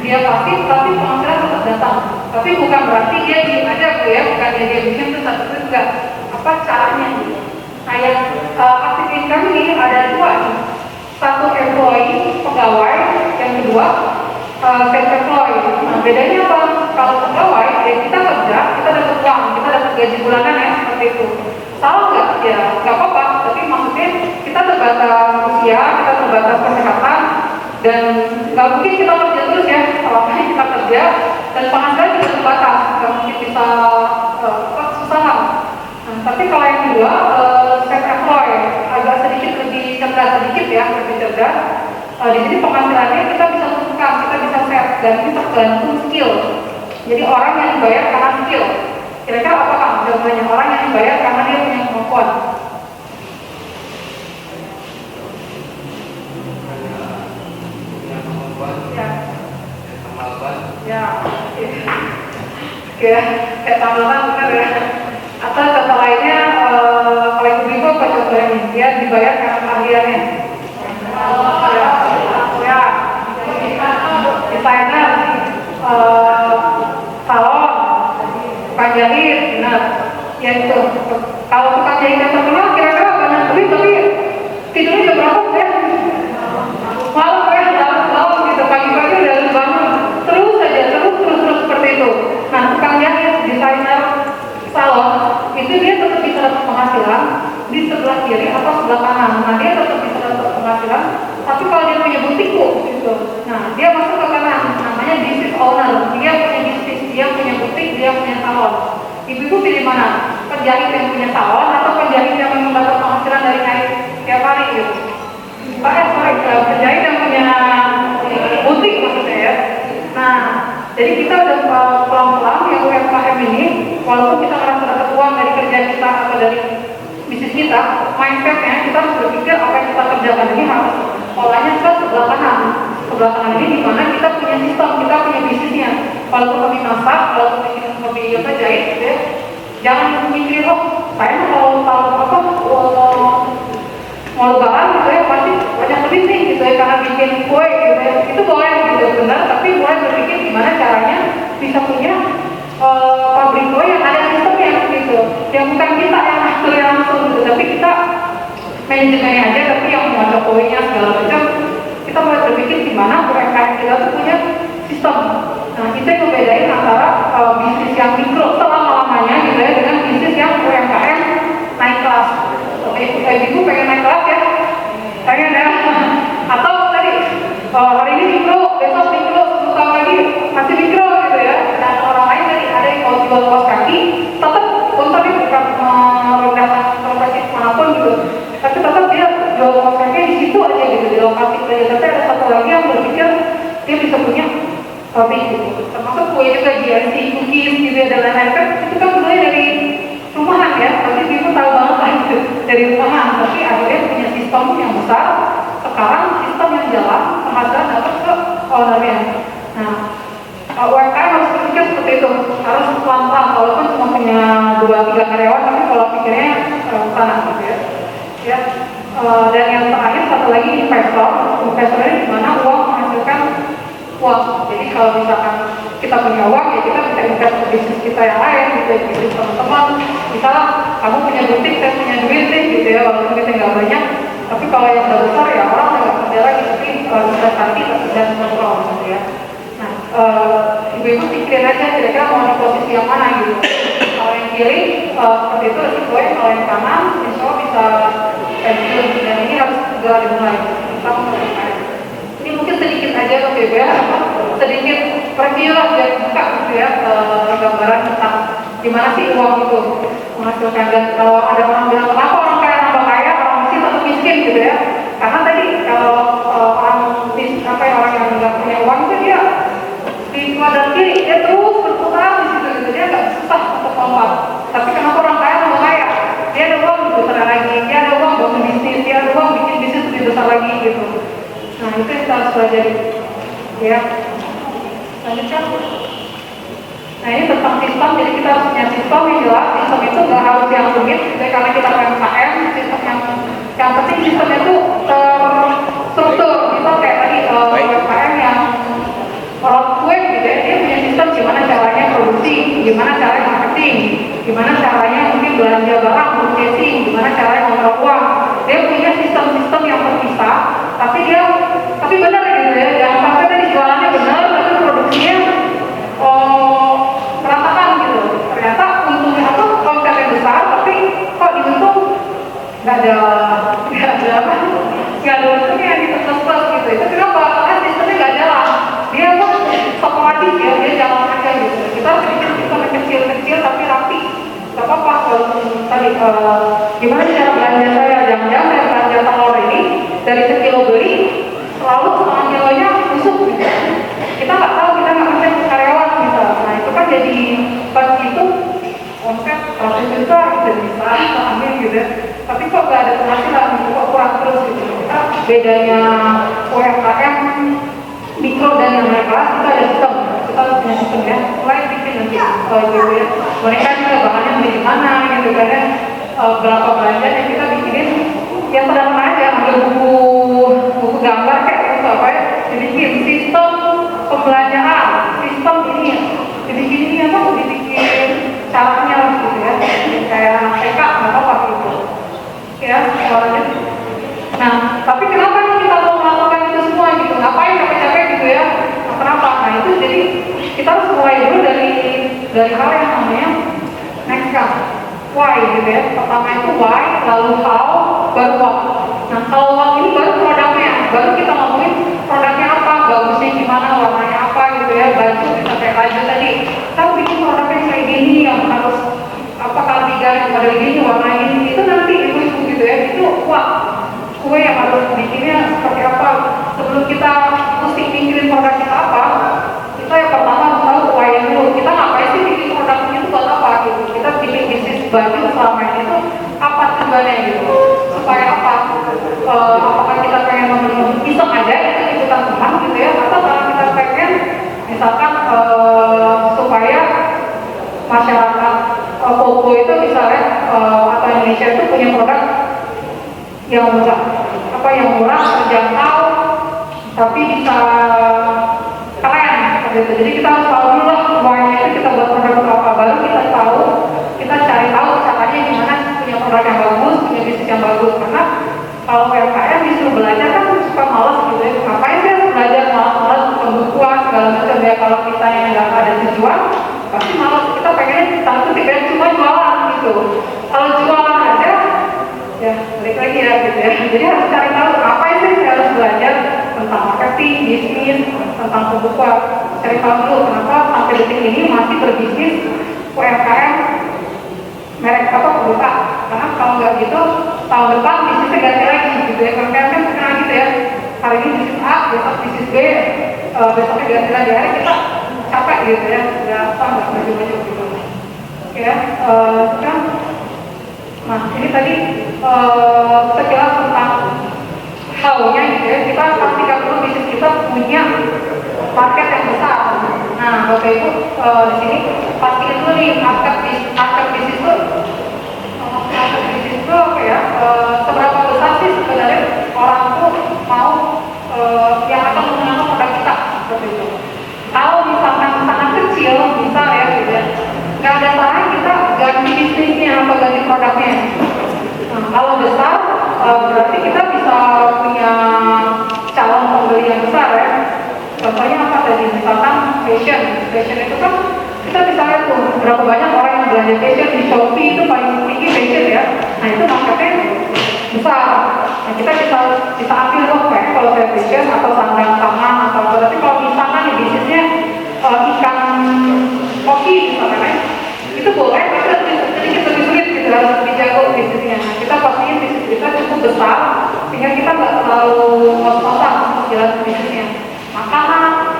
Dia pasif tapi penghasilan tetap datang. Tapi bukan berarti dia diem aja Bu ya, bukan dia bikin terus satu itu enggak. Apa caranya gitu. Nah yang aktif income ini ada 2 nih. Satu employee, pegawai, yang kedua self-employed. Nah bedanya apa? Kalau pegawai ya kita kerja, kita dapat uang, kita dapat gaji bulanan ya seperti itu. Salah nggak? Ya nggak apa-apa. Tapi maksudnya kita terbatas usia, kita terbatas kesehatan, dan nggak mungkin kita kerja terus ya. Kalau kita kerja dan penghasilan juga terbatas, nggak mungkin bisa susah. Nah, tapi kalau yang kedua self-employed agak sedikit lebih cerdas sedikit ya, lebih cerdas. Di sini penghasilannya kita bisa tentukan, kita bisa set, dan ini tergantung skill. Jadi orang yang dibayar karena skill. Kira-kira apa Kang? Contohnya orang yang dibayar karena dia punya kemampuan. Ya, kayak tambahan benar ya. Atau contoh lainnya, kalau ibu-ibu apa contohnya nih? Dia dibayar karena keahliannya. Ya, desainer, salon, tukang jahit, benar. Ya itu. Kalau tukang jahit yang terkenal kira-kira banyak duit tapi tidurnya jam berapa ya? Malam ya, malam gitu, pagi-pagi udah harus bangun. Terus saja, terus seperti itu. Nah, tukang jahit, desainer, salon, itu dia tetap bisa dapat penghasilan di sebelah kiri atau sebelah kanan. Nah, dia tetap bisa dapat penghasilan. Tapi kalau dia punya butik gitu, nah dia masuk ke kanan, namanya business owner. Dia punya bisnis, dia punya butik, dia punya salon. Ibu-ibu pilih mana? Penjahit yang punya salon atau penjahit yang memang dapat penghasilan dari naik tiap hari gitu? Penjahit yang punya butik maksudnya ya. Nah, jadi kita udah pelan-pelan yang UMKM ini, walaupun kita merasa dapat uang dari kerja kita atau dari bisnis kita, mindsetnya kita harus berpikir apa yang kita kerjakan ini harus polanya ke sebelah kanan. Sebelah kanan ini dimana kita punya sistem, kita punya bisnisnya. Walaupun kami masak, walaupun kami jahit gitu ya, jangan mikirin saya mau lebaran gitu ya, pasti banyak duit nih gitu ya karena bikin kue gitu ya. Itu boleh gitu benar, tapi mulai berpikir gimana caranya bisa punya pabrik kue yang ada sistemnya gitu. Yang bukan kita yang ngatur langsung gitu, tapi kita manajemennya aja, tapi yang mau Jokowinya segala macam, kita mulai berpikir gimana UMKM kita tuh punya sistem. Nah itu yang membedain antara bisnis yang mikro selama-lamanya gitu ya dengan bisnis yang UMKM naik kelas. Ibu pengen naik kelas ya? Pengen ya? Atau tadi hari ini mikro, besok mikro, 10 tahun lagi masih mikro gitu ya. Dan orang lain tadi ada yang mau jual kaos kaki, tetap untuk dia bukan merendahkan profesi manapun gitu. Tapi tetap dia jual kaos kaki di situ aja gitu, di lokasi saja. Tapi ada satu lagi yang berpikir dia bisa punya pabrik gitu. Termasuk kue juga GNC, cookies gitu ya, dan lain-lain kan itu kan mulai dari rumahan ya, pasti ibu tahu banget lah gitu dari rumahan. Tapi akhirnya punya sistem yang besar sekarang sistem yang jalan penghasilan dapat ke ownernya. Nah, UMKM harus berpikir seperti itu, harus pelan-pelan, walaupun cuma punya 2-3 karyawan, tapi kalau pikirnya sana gitu ya. Ya. Dan yang terakhir satu lagi investor ini dimana uang menghasilkan uang. Jadi kalau misalkan kita punya uang ya kita bisa invest ke bisnis kita yang lain, bisa bisnis teman-teman. Misalnya kamu punya butik, saya punya duit nih gitu ya, walaupun kita nggak banyak. Tapi kalau yang udah besar ya orang udah nggak kerja lagi, tapi investasi dan kontrol gitu ya. Nah, ibu-ibu pikirin aja kira-kira mau di posisi yang mana gitu. Kalau yang kiri seperti itu lebih baik, kalau yang kanan insya Allah bisa pensiun, dan ini harus segera dimulai. Ini mungkin sedikit aja untuk ibu ya, sedikit preview lah biar buka gitu ya gambaran tentang gimana sih uang itu menghasilkan. Dan kalau ada orang bilang kenapa orang kaya nambah kaya, orang miskin tetap miskin gitu ya, karena tadi kalau orang yang nggak punya uang itu dia di kuadran kiri dia terus berputar di situ gitu, dia nggak susah untuk lompat. Tapi kenapa orang kaya nambah kaya? Dia ada uang besar lagi, dia ada uang bangun bisnis, dia ada uang bikin bisnis lebih besar lagi gitu. Nah itu yang kita harus pelajari ya. Lanjutkan. Nah ini tentang sistem, jadi kita harus punya sistem yang jelas. Sistem itu nggak harus yang rumit, jadi karena kita UMKM, sistem yang penting sistemnya itu terstruktur. Misal kayak tadi UMKM yang orang kue gitu ya, dia punya sistem gimana caranya produksi, gimana caranya marketing, gimana caranya mungkin belanja barang, purchasing, gimana caranya kontrol uang. Dia punya sistem-sistem yang terpisah, tapi benar gitu ya, jangan sampai tadi jualannya benar, tapi produksinya meratakan gitu. Ternyata untungnya apa, omsetnya besar, tapi kok diuntung nggak ada untungnya yang ditetes gitu. Itu kenapa? Karena sistemnya nggak jalan. Dia kok otomatis ya, dia jalan aja gitu. Kita bikin sistem kecil-kecil tapi rapi. Gak apa-apa kalau tadi gimana cara belanja saya, jangan-jangan saya belanja telur ini dari sekilo beli selalu setengah kilonya busuk gitu. Kita nggak tahu, kita nggak ngecek karyawan gitu. Nah itu kan jadi pas itu omset 100 juta bisa ambil gitu. Tapi kok nggak ada penghasilan, kok kurang terus gitu. Kita bedanya UMKM mikro dan yang mereka kita ada sistem, kita harus punya sistem ya. Mulai bikin nanti gitu ya. Mereka juga bahannya beli di mana gitu kan ya. Berapa belanja yang kita bikinin yang sederhana aja, ambil buku gambar kayak gitu apa ya, dibikin sistem pembelanjaan, sistem ini dibikin apa, dibikin caranya gitu ya, kayak TK nggak apa-apa gitu ya soalnya. Nah tapi kenapa nih kita mau melakukan itu semua gitu, ngapain capek-capek gitu ya, kenapa? Nah itu jadi kita harus mulai dulu dari hal yang namanya next step, why gitu ya. Pertama itu why, lalu how, baru what. Nah kalau what ini baru produknya, baru kita ngomongin produknya apa, bagusnya gimana, warnanya apa gitu ya, baju bisa kayak baju tadi. Kita bikin produknya kayak gini yang harus apa, kardigan yang model gini, warna ini, itu nanti ibu-ibu gitu ya, itu what. Kue yang harus bikinnya seperti apa. Sebelum kita mesti mikirin produk kita apa, kita yang pertama harus tahu why dulu. Kita ngapain sih bikin produk ini itu buat apa gitu. Kita bikin bisnis baju selama ini itu apa tujuannya gitu, supaya apa, apakah kita pengen iseng aja ikutan teman gitu ya, atau kalau kita pengen misalkan supaya masyarakat Popo itu misalnya atau Indonesia itu punya produk yang murah, yang murah, terjangkau, tapi bisa keren gitu. Jadi kita harus tahu dulu lah why-nya itu kita buat produk apa, baru kita tahu, kita cari tahu caranya gimana punya produk yang bagus, punya bisnis yang bagus. Karena kalau UMKM disuruh belajar kan suka malas gitu ya, ngapain sih harus belajar malas-malas pembukuan segala macam ya. Kalau kita yang nggak ada tujuan pasti malas, kita pengen satu tiga cuma jualan gitu. Kalau jualan aja ya balik lagi ya gitu ya. Jadi harus cari tahu apa sih saya harus belajar tentang marketing, bisnis, tentang pembukuan. Cari tahu dulu kenapa sampai detik ini masih berbisnis UMKM merek apa pembuka. Karena kalau nggak gitu tahun depan bisnisnya ganti lagi gitu ya. UMKM kan terkenal gitu ya. Hari ini bisnis A, besok bisnis B, besoknya ganti lagi. Akhirnya kita capek gitu ya. Nggak maju-maju gitu. Ya, kan. Nah, ini tadi sekilas tentang how-nya gitu ya. market yang besar. Nah, Bapak Ibu di sini pastiin dulu nih market bisnis itu apa ya? Seberapa besar sih sebenarnya orang tuh mau yang akan menggunakan produk kita seperti itu. Kalau misalkan sangat kecil, misal ya gitu ya, nggak ada salahnya kita ganti bisnisnya atau ganti produknya. Nah, kalau besar berarti kita bisa punya calon pembeli yang besar ya. Contohnya apa tadi? Misalkan fashion itu kan kita bisa lihat tuh berapa banyak orang yang belanja fashion di Shopee itu paling tinggi fashion ya. Nah itu marketnya besar. Nah kita bisa ambil loh kayak kalau saya fashion atau sandang tangan atau apa. Tapi kalau misalkan di bisnisnya ikan koki misalnya itu boleh, tapi sedikit lebih sulit gitu, harus lebih jago bisnisnya. Nah, kita pastiin bisnis kita cukup besar sehingga kita nggak terlalu ngos-ngosan untuk jalan bisnisnya. Makanan,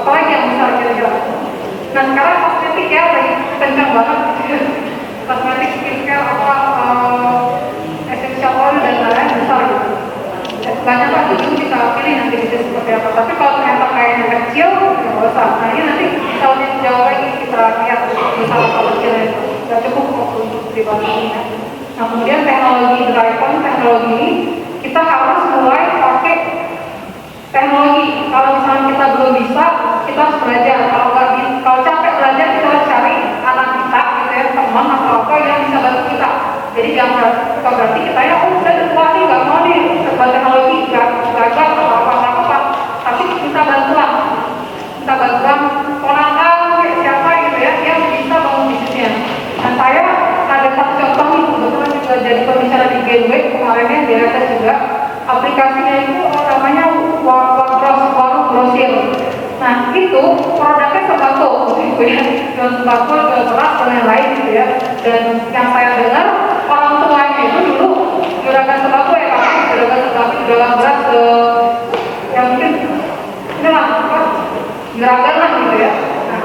apalagi yang besar kira-kira. Nah sekarang kosmetik ya lagi kencang banget. Kosmetik, skincare, essential oil dan lain-lain besar gitu. Banyak lah, itu bisa pilih nanti bisnis seperti apa. Tapi kalau ternyata kayak yang kecil, ya nggak usah. Nah ini nanti tahun yang jauh lagi kita lihat besar atau kecilnya itu. Nggak cukup waktu untuk dibandingin ya. Nah kemudian teknologi driven, teknologi ini kita harus mulai pakai teknologi. Kalau misalnya kita belum bisa, kita harus belajar. Kalau capek belajar, kita harus cari anak kita, gitu ya, teman atau apa yang bisa bantu kita. Jadi jangan berarti kita ya, udah tua nih, nggak mau nih serba teknologi, gagal atau apa-apa. Tapi kita bantuan ponakan siapa gitu ya, yang bisa bangun bisnisnya. Dan saya ada satu contoh nih, kebetulan juga jadi pembicara di Gateway kemarinnya di RSS juga. Aplikasinya itu namanya Warung Grosir. Nah itu produknya sembako gitu ya, jual sembako, jual beras dan lain-lain gitu ya. Dan yang saya dengar orang tuanya itu dulu juragan sembako ya kan, juragan beras yang mungkin inilah apa, juragan lah gitu ya. Nah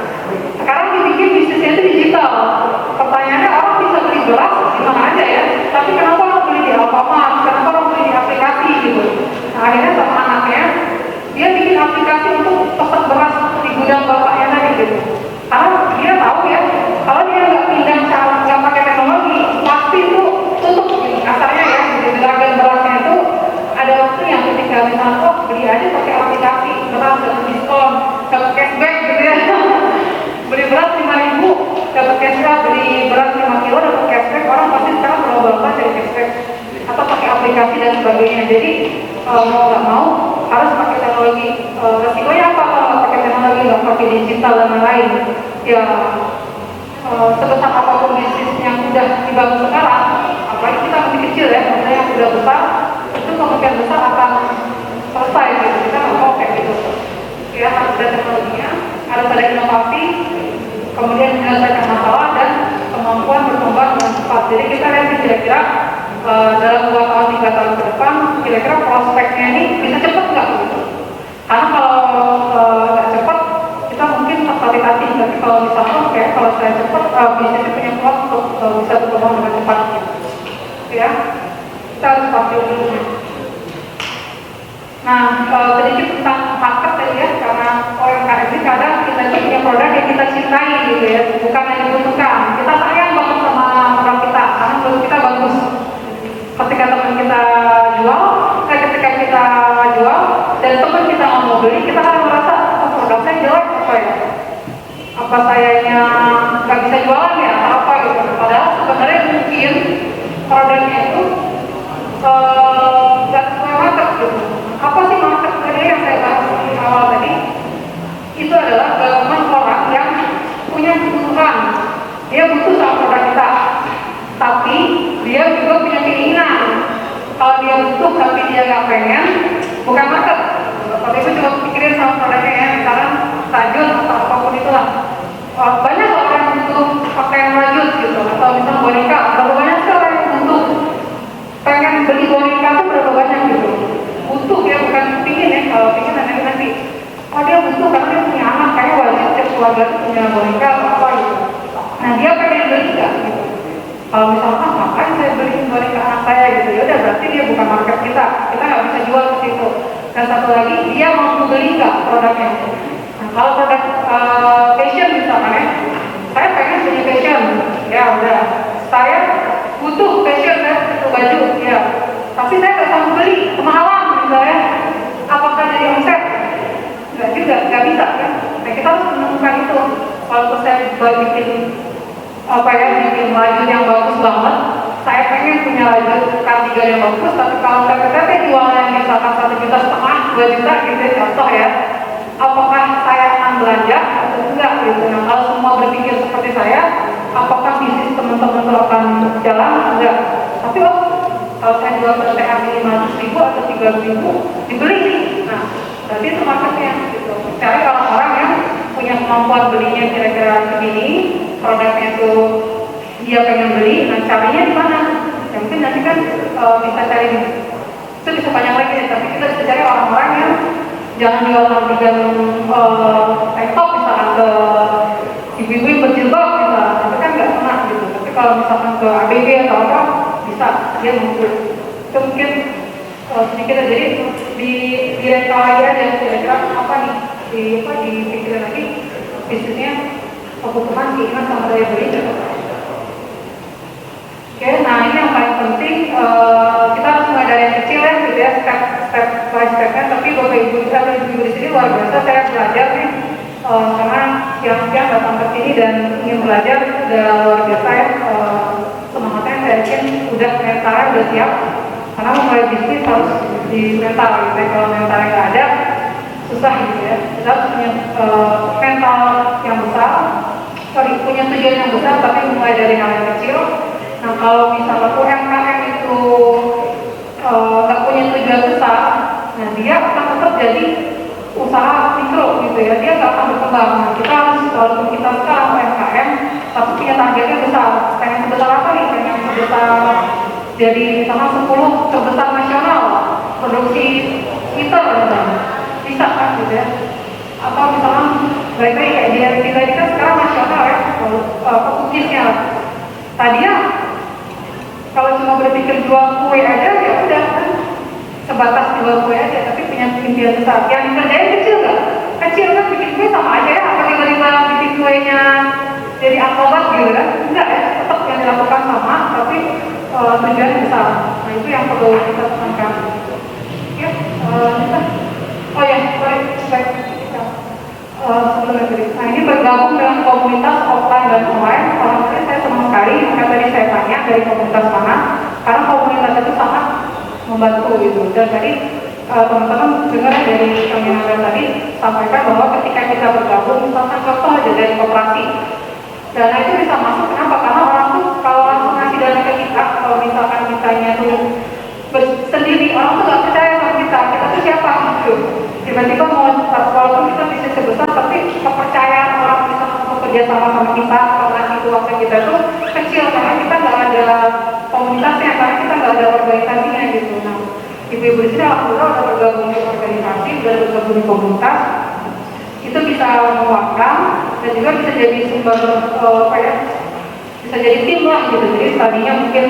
sekarang dibikin bisnisnya itu digital. Pertanyaannya orang bisa beli beras di mana aja ya, tapi kenapa orang beli di Alfamart, kenapa orang beli di aplikasi gitu. Nah akhirnya sama anaknya dia bikin aplikasi untuk pesan beras di gudang bapaknya tadi gitu. Karena dia tahu ya, kalau dia nggak pindah cara nggak pakai teknologi, pasti itu tutup gitu. Kasarnya ya, di juragan berasnya itu ada waktu yang ketika misalnya oh beli aja pakai aplikasi beras dapat diskon, dapat cashback gitu ya. Beli beras 5.000 dapat cashback, beli beras 5 kilo dapat cashback. Orang pasti sekarang berlomba-lomba cari cashback atau pakai aplikasi dan sebagainya. Jadi mau nggak mau harus pakai teknologi. Resikonya apa kalau nggak pakai teknologi, nggak pakai digital dan lain-lain? Ya sebesar apapun bisnis yang sudah dibangun sekarang, apalagi kita masih kecil ya, maksudnya yang sudah besar, itu kemungkinan besar akan selesai gitu. Kita nggak mau kayak gitu. Ya harus ada teknologinya, harus ada inovasi, kemudian menyelesaikan masalah dan kemampuan berkembang dengan cepat. Jadi kita lihat kira-kira dalam 2 tahun 3 tahun ke depan, kira-kira prospeknya ini bisa cepat nggak gitu? Karena kalau nggak cepat, kita mungkin tertatih-tatih. Tapi kalau misalnya oke, kalau saya cepat, bisnisnya punya peluang untuk bisa berkembang dengan cepat gitu. Ya, kita harus pasti dulu. Nah, sedikit tentang market tadi ya, karena UMKM ini kadang kita itu punya produk yang kita cintai gitu ya, bukan yang dibutuhkan. Kita sayang banget sama produk kita, karena produk kita bagus. Ketika teman kita jual, dan teman kita mau beli, kita akan merasa oh, produk saya jelek apa ya? Apa sayanya nggak bisa jualan ya? Atau apa gitu? Padahal sebenarnya mungkin produknya itu nggak sesuai market gitu. Apa sih market tadi yang saya bahas di awal tadi? Itu adalah gabungan orang yang punya kebutuhan. Dia butuh sama produk kita, tapi dia juga punya keinginan. Kalau dia butuh tapi dia nggak pengen, bukan market. Kalau itu cuma pikirin sama produknya ya, misalkan rajut atau apapun itulah. Banyak orang yang butuh pakaian rajut gitu, atau misalnya boneka. Berapa banyak sih orang yang butuh pengen beli boneka itu berapa banyak gitu. Butuh dia bukan pingin ya, kalau pingin nanti. Oh dia butuh karena dia punya anak, kayak wajib setiap keluarga itu punya boneka atau apa gitu. Nah dia pengen beli nggak gitu. Kalau misalkan ngapain saya beli boneka anak saya gitu, ya udah berarti dia bukan market kita nggak bisa jual ke situ. Dan satu lagi, dia mampu beli nggak produknya. Nah, kalau produk fashion misalkan ya, saya pengen punya fashion, ya udah. Saya butuh fashion, saya butuh baju, ya. Tapi saya nggak sanggup beli, kemahalan misalnya. Apakah jadi omset? Nggak juga, nggak bisa kan? Nah, kita harus menemukan itu. Kalau saya bikin bikin baju yang bagus banget, saya pengen punya baju kardigan yang bagus, tapi kalau saya jualnya misalkan 1,5 juta, 2 juta gitu ya, contoh ya, apakah saya akan belanja atau enggak gitu. Nah, kalau semua berpikir seperti saya, apakah bisnis teman-teman itu akan jalan? Enggak. Tapi kalau saya jual per THB 500.000 atau 300.000, dibeli nih. Nah, berarti itu marketnya gitu. Cari orang-orang yang punya kemampuan belinya kira-kira segini, produknya itu dia pengen beli, nah carinya di mana? Ya mungkin nanti kan bisa cari itu bisa banyak lagi nih, tapi kita bisa cari orang-orang yang jangan jual kardigan tank top misalkan ke ibu-ibu yang berjilbab misalkan, itu kan nggak kena gitu. Tapi kalau misalkan ke ABG atau apa, bisa dia mampu. Itu mungkin sedikit aja. Jadi di rental lagi aja kira-kira apa nih dipikirin lagi bisnisnya, kebutuhan, keinginan sama daya beli. Oke, nah ini yang paling penting, kita harus mulai dari yang kecil ya, gitu ya, step by stepnya. Tapi bapak ibu di sini luar biasa, saya belajar nih, karena siang-siang datang ke sini dan ingin belajar, udah luar biasa ya, semangatnya saya yakin udah mentalnya udah siap, karena mulai bisnis harus di mental gitu ya, kalau mentalnya nggak ada, susah gitu ya. Kita harus punya mental yang besar, punya tujuan yang besar, tapi mulai dari hal yang kecil. Nah, kalau misalnya UMKM itu nggak punya tujuan besar, nah dia akan tetap jadi usaha mikro gitu ya, dia nggak akan berkembang. Nah, kita harus, walaupun kita sekarang UMKM, tapi punya targetnya besar. Pengen sebesar apa nih? Pengen sebesar jadi misalnya 10 terbesar nasional produksi heater misalnya, bisa kan gitu ya. Atau misalnya mereka kayak DRT tadi kan sekarang nasional ya, cookiesnya. Tadinya kalau cuma berpikir jual kue aja ya udah kan, sebatas jual kue aja, tapi punya impian besar. Yang dikerjain kecil nggak? Kecil kan, bikin kue sama aja ya. Apa tiba-tiba bikin kuenya jadi akrobat gitu kan? Enggak ya, tetap yang dilakukan sama, tapi tujuan besar. Nah itu yang perlu kita tekankan. Ya, oh ya, sorry. Nah ini bergabung dengan komunitas offline dan online. Kalau tadi saya senang sekali, maka tadi saya tanya dari komunitas mana, karena komunitas itu sangat membantu gitu. Dan tadi teman-teman dengar dari seminar tadi sampaikan bahwa ketika kita bergabung, misalkan contoh aja dari koperasi, dana itu bisa masuk. Kenapa? Karena orang tuh kalau langsung ngasih dana ke kita, kalau misalkan kitanya tuh sendiri, orang tuh nggak percaya sama kita tuh siapa gitu. Tiba-tiba mau, walaupun kita bisa sebesar, tapi kepercayaan orang bisa bekerja sama kita, kalau ngasih uang ke kita tuh kecil, karena kita nggak ada komunitasnya, karena kita nggak ada organisasinya gitu. Nah, ibu-ibu di sini alhamdulillah udah bergabung di organisasi, udah bergabung di komunitas, itu bisa menguatkan dan juga bisa jadi sumber bisa jadi tim lah gitu. Jadi tadinya mungkin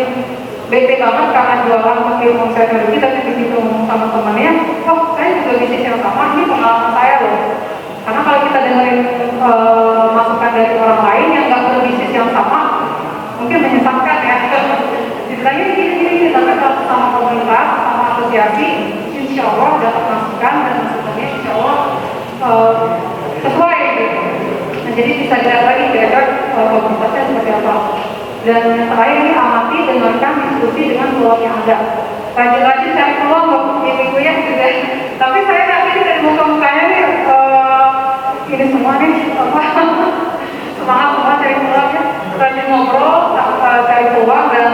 bete banget karena jualan pakai uang saya lebih, tapi begitu ngomong sama temannya, oh saya juga bisnis yang sama, ini pengalaman saya loh. Karena kalau kita dengerin masukan dari orang lain yang nggak berbisnis yang sama, mungkin menyesatkan ya. Dibilangnya gini, tapi kalau sama komunitas, sama asosiasi, insya Allah dapat masukan dan masukannya insya Allah sesuai gitu. Nah jadi bisa dilihat lagi kira-kira komunitasnya seperti apa. Dan yang terakhir ini amati, dengarkan diskusi dengan peluang yang ada. Rajin-rajin cari peluang untuk ibu ya juga. Tapi saya yakin dari muka-mukanya nih ini semua nih semangat semua cari peluang ya. Rajin ngobrol, cari peluang dan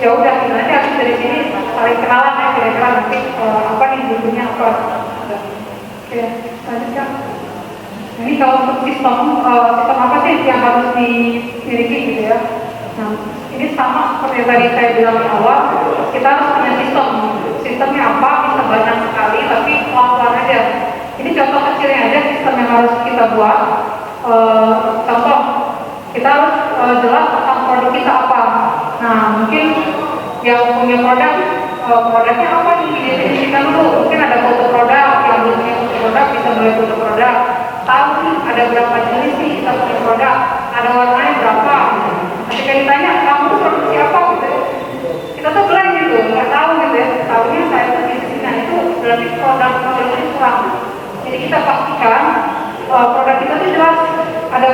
ya udah nanti habis dari sini saling kenalan ya kira-kira nanti apa nih butuhnya apa. Oke, lanjutkan. Ini kalau untuk sistem apa sih yang harus dimiliki gitu ya. Nah, ini sama seperti yang tadi saya bilang di awal, kita harus punya sistem. Sistemnya apa? Bisa banyak sekali, tapi pelan-pelan aja. Ini contoh kecilnya aja sistem yang harus kita buat. Contoh, kita harus jelas tentang produk kita apa. Nah, mungkin yang punya produknya apa nih? Didefinisikan dulu. Mungkin ada foto berarti produk knowledge ini kurang. Jadi kita pastikan produk kita itu jelas ada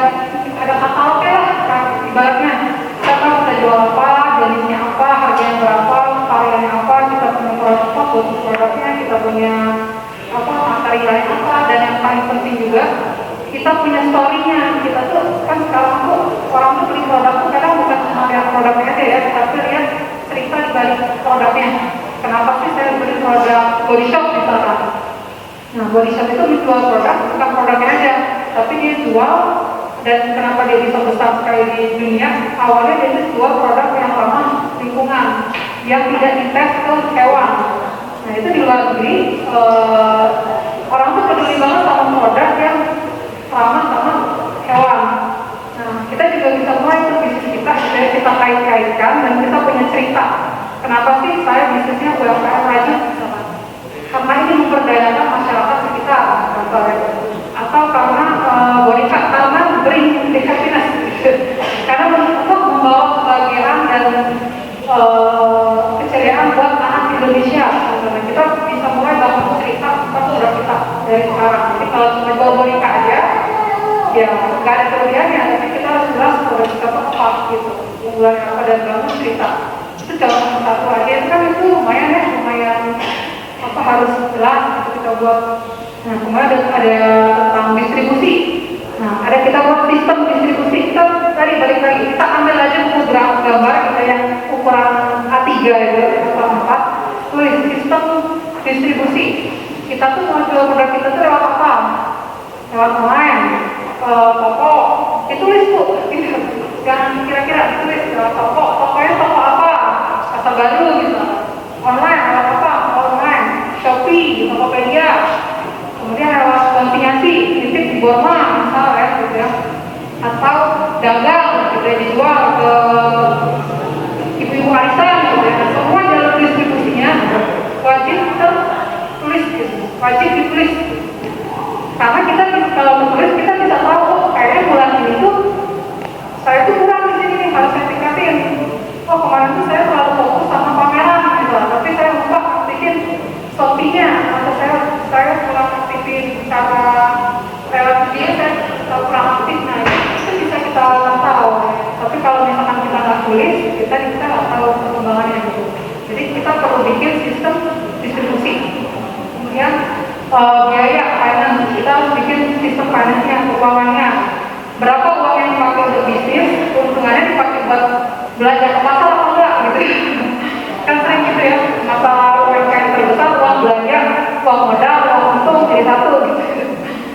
katalognya lah, kan? Ibaratnya kita tahu kita jual apa, jenisnya apa, harganya berapa, variannya apa, kita punya produknya, kita punya apa materialnya apa, dan yang paling penting juga kita punya story-nya. Kita tuh kan sekarang tuh orang tuh beli produk tuh kadang bukan cuma lihat produknya aja ya, tapi lihat cerita di balik produknya. Kenapa sih saya beli produk Body Shop misalkan? Nah, Body Shop itu menjual produk bukan produknya aja, tapi dia jual. Dan kenapa dia bisa besar sekali di dunia? Awalnya dia itu jual produk yang ramah lingkungan, yang tidak dites ke hewan. Nah, itu di luar negeri orang tuh peduli banget sama produk yang ramah sama hewan. Nah, kita juga bisa mulai itu bisnis kita kait-kaitkan dan kita punya cerita. Kenapa sih saya bisnisnya UMKM rajin? Karena ini memberdayakan masyarakat sekitar, atau karena boneka karena beri happiness, karena untuk membawa kebahagiaan dan keceriaan buat anak Indonesia. Karena kita bisa mulai bangun cerita tentang produk kita dari sekarang. Jadi kalau cuma bawa boneka aja, ya nggak ada kelebihannya. Tapi kita harus jelas produk kita apa gitu, unggulan apa dan bangun cerita. Itu contoh satu aja kan itu lumayan ya, lumayan apa harus jelas untuk kita buat. Nah, kemudian ada tentang distribusi. Nah, ada kita buat sistem distribusi. Kita tadi balik lagi, kita ambil aja buku gambar kita yang ukuran A3 itu, atau 4, tulis sistem distribusi. Kita tuh mau jual produk kita tuh lewat apa? Lewat online, toko. Ditulis tuh, gitu. Jangan kira-kira ditulis lewat toko. Tokonya toko apa? Pasar Baru gitu. Online, lewat apa? Online, Shopee, Tokopedia. Kemudian lewat konsinyasi, titip di Borma, misal ya, gitu ya. Atau dagang, gitu ya, dijual ke ibu-ibu arisan, gitu ya. Semua jalur distribusinya wajib tertulis, gitu. Wajib ditulis. Karena kita kalau menulis kita bisa tahu, oh, kayaknya bulan ini tuh saya tuh kurang di sini nih, harus saya tingkatin. Oh, kemarin tuh saya terlalu fokus sama pameran, gitu. Tapi saya lupa aktifin Shopee-nya, atau saya kurang aktifin cara lewat dia, saya kurang aktif. Nah, itu bisa kita tahu. Tapi kalau misalkan kita nggak tulis, kita nggak tahu perkembangannya gitu. Jadi kita perlu bikin sistem distribusi. Kemudian biaya finance, kita harus bikin sistem finance-nya, keuangannya. Berapa uang yang dipakai untuk bisnis, keuntungannya dipakai buat belanja ke pasar atau enggak gitu. Kan sering gitu ya, masalah UMKM terbesar, uang belanja, uang modal, uang untung jadi satu gitu.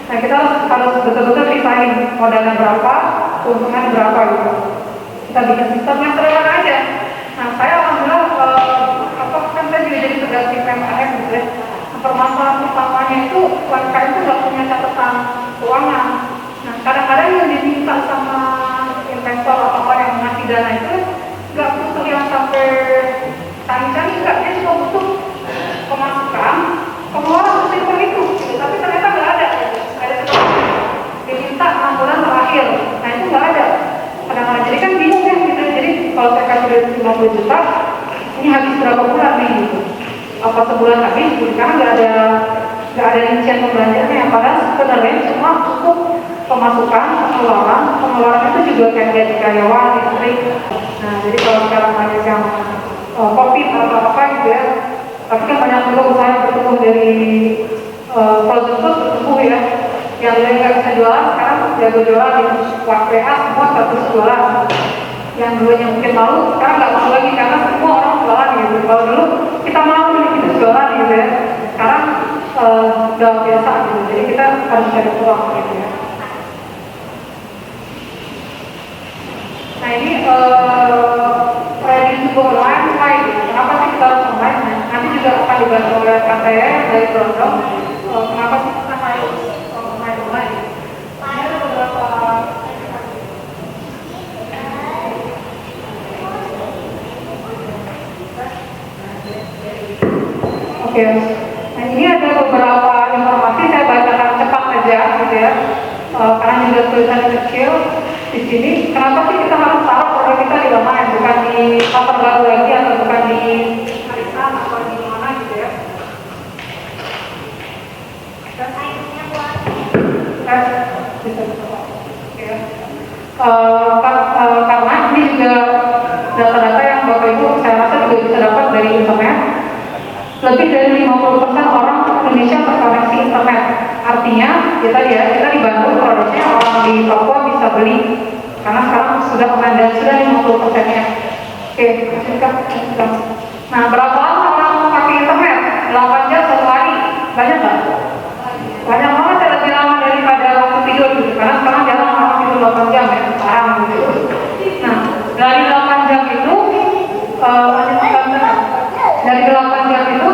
Nah, kita harus betul-betul pisahin modalnya berapa, keuntungannya berapa gitu. Kita bikin sistem yang sederhana aja. Nah, saya alhamdulillah kan saya juga jadi pendamping PMKM gitu ya. Permasalahan utamanya itu UMKM itu nggak punya catatan keuangan. Nah, kadang-kadang yang diminta sama investor atau orang yang mengasih dana itu nggak butuh yang sampai canggih-canggih, nggak, dia cuma butuh pemasukan, pengeluaran sesimpel itu, gitu. Tapi ternyata nggak ada diminta 6 bulan terakhir. Nah, itu nggak ada. Kadang-kadang jadi kan bingung ya gitu. Jadi kalau saya kasih duit 50 juta, ini habis berapa bulan nih gitu. Apa sebulan habis, karena nggak ada rincian pembelanjaannya. Padahal sebenarnya cuma cukup pemasukan, pengeluaran itu juga kayak gaji karyawan, listrik. Nah, jadi kalau sekarang banyak yang COVID atau apa gitu ya, tapi kan banyak juga usaha yang bertumbuh dari frozen food bertumbuh ya. Yang dulu nggak bisa jualan, sekarang jago jualan di WA semua status jualan. Yang dulunya mungkin malu, sekarang nggak malu lagi karena semua orang jualan gitu. Kalau dulu kita malu nih kita jualan gitu ya, sekarang udah biasa gitu. Jadi kita harus cari peluang gitu ya. Nah, ini ready to go online, gitu. Kenapa sih kita harus online? Nah, nanti juga akan dibantu oleh KTE dari Brondong. Kenapa sih kita harus online? Ini ada beberapa. Oke, nah ini ada beberapa informasi, saya bacakan cepat aja gitu ya, karena juga tulisan kecil di sini. Kenapa sih kita harus taruh produk kita di online, bukan di Pasar Baru lagi atau bukan di Arisan atau di mana gitu ya? Karena ini juga data-data yang Bapak Ibu saya rasa juga bisa dapat dari internet. Lebih dari 50% orang Indonesia terkoneksi internet. Artinya kita dibantu produknya orang di Papua bisa beli karena sekarang sudah online dan sudah 50%-nya. Oke, lanjutkan. Nah, berapa lama orang pakai internet? 8 jam satu hari. Banyak nggak? Banyak banget, ya, lebih lama daripada waktu tidur gitu. Karena sekarang jarang orang tidur 8 jam ya, sekarang gitu. Nah, dari 8 jam itu dari 8 jam itu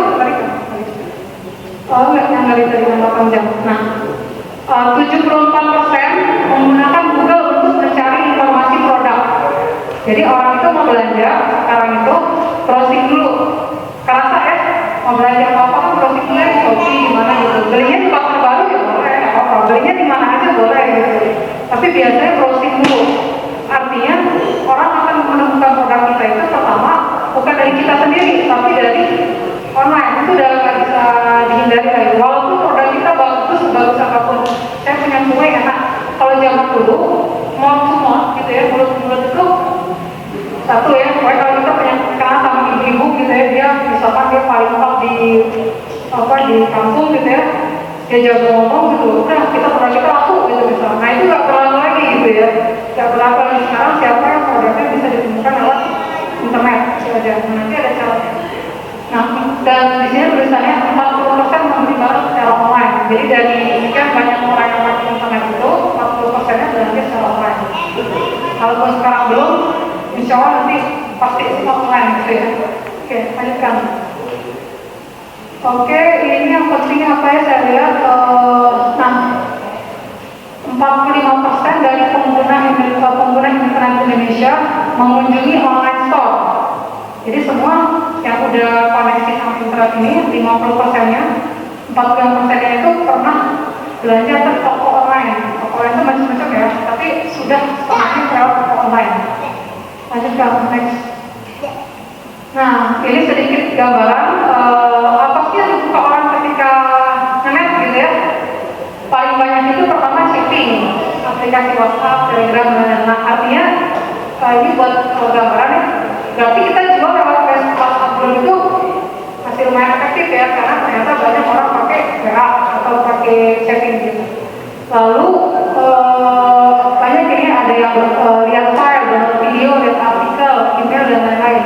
yang dari 8 jam. Nah, 74% menggunakan Google untuk mencari informasi produk. Jadi orang itu mau belanja sekarang itu browsing dulu. Kerasa ya, mau belanja apa kan browsing dulu ya, Shopee gimana gitu. Belinya di pasar baru ya boleh, apa belinya di mana aja boleh gitu. Tapi biasanya browsing dulu. Artinya orang akan menemukan produk kita itu pertama bukan dari kita sendiri, tapi dari online. Itu udah nggak bisa dihindari lagi. Walaupun produk kita bagus apapun, saya punya kue enak. Kalau zaman dulu mau semua gitu ya, mulut itu satu ya. Kalau kita punya kenal sama ibu-ibu gitu ya, dia misalkan dia paling top di kampung gitu ya, dia jago ngomong gitu, udah kita laku gitu misalnya. Nah itu nggak perlu lagi gitu ya, nggak berlaku lagi. Sekarang siapa yang produknya bisa ditemukan lewat internet saja. Nanti ada caranya. Nah, dan di sini tulisannya 40% membeli barang secara online. Jadi dari sekian banyak orang yang pakai internet itu 40%-nya belanja secara online. Kalaupun sekarang belum, insya Allah nanti pasti semua online gitu ya. Oke, lanjutkan. Oke, ini yang penting apa ya saya lihat. Nah, 45% dari pengguna internet Indonesia mengunjungi online store. Jadi semua yang udah koneksi sama internet ini 50%-nya, 40%-nya itu pernah belanja ke toko online. Toko online itu macam-macam ya, tapi sudah setengahnya lewat toko online. Lanjutkan next. Nah, ini sedikit gambaran apa sih yang dibuka orang ketika nge-net gitu ya. Paling banyak itu pertama shipping, aplikasi WhatsApp, Telegram, dan artinya ini buat gambaran ya. Berarti kita jual lewat WhatsApp itu masih lumayan efektif ya, karena ternyata banyak orang pakai WA atau pakai chatting gitu. Lalu banyak ini ada yang lihat file, download video, lihat artikel, email dan lain-lain.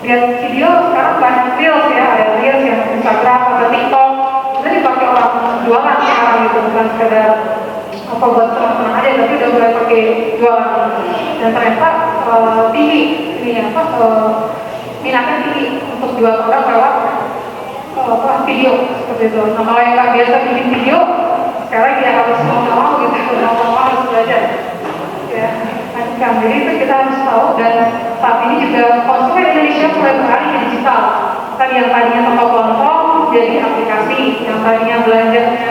Lihat video sekarang banyak reels ya, ada reels yang Instagram atau TikTok. Itu dipakai orang jualan sekarang gitu, bukan sekedar apa buat senang-senang aja, tapi udah mulai pakai jualan. Dan ternyata tinggi ini minatnya tinggi untuk jual produk lewat video seperti itu. Nah kalau yang nggak biasa bikin video, sekarang dia harus mau gitu, harus belajar. Ya, kan jadi itu kita harus tahu. Dan saat ini juga konsumen Indonesia mulai beralih ke digital. Kan yang tadinya toko kelompok jadi aplikasi, yang tadinya belanjanya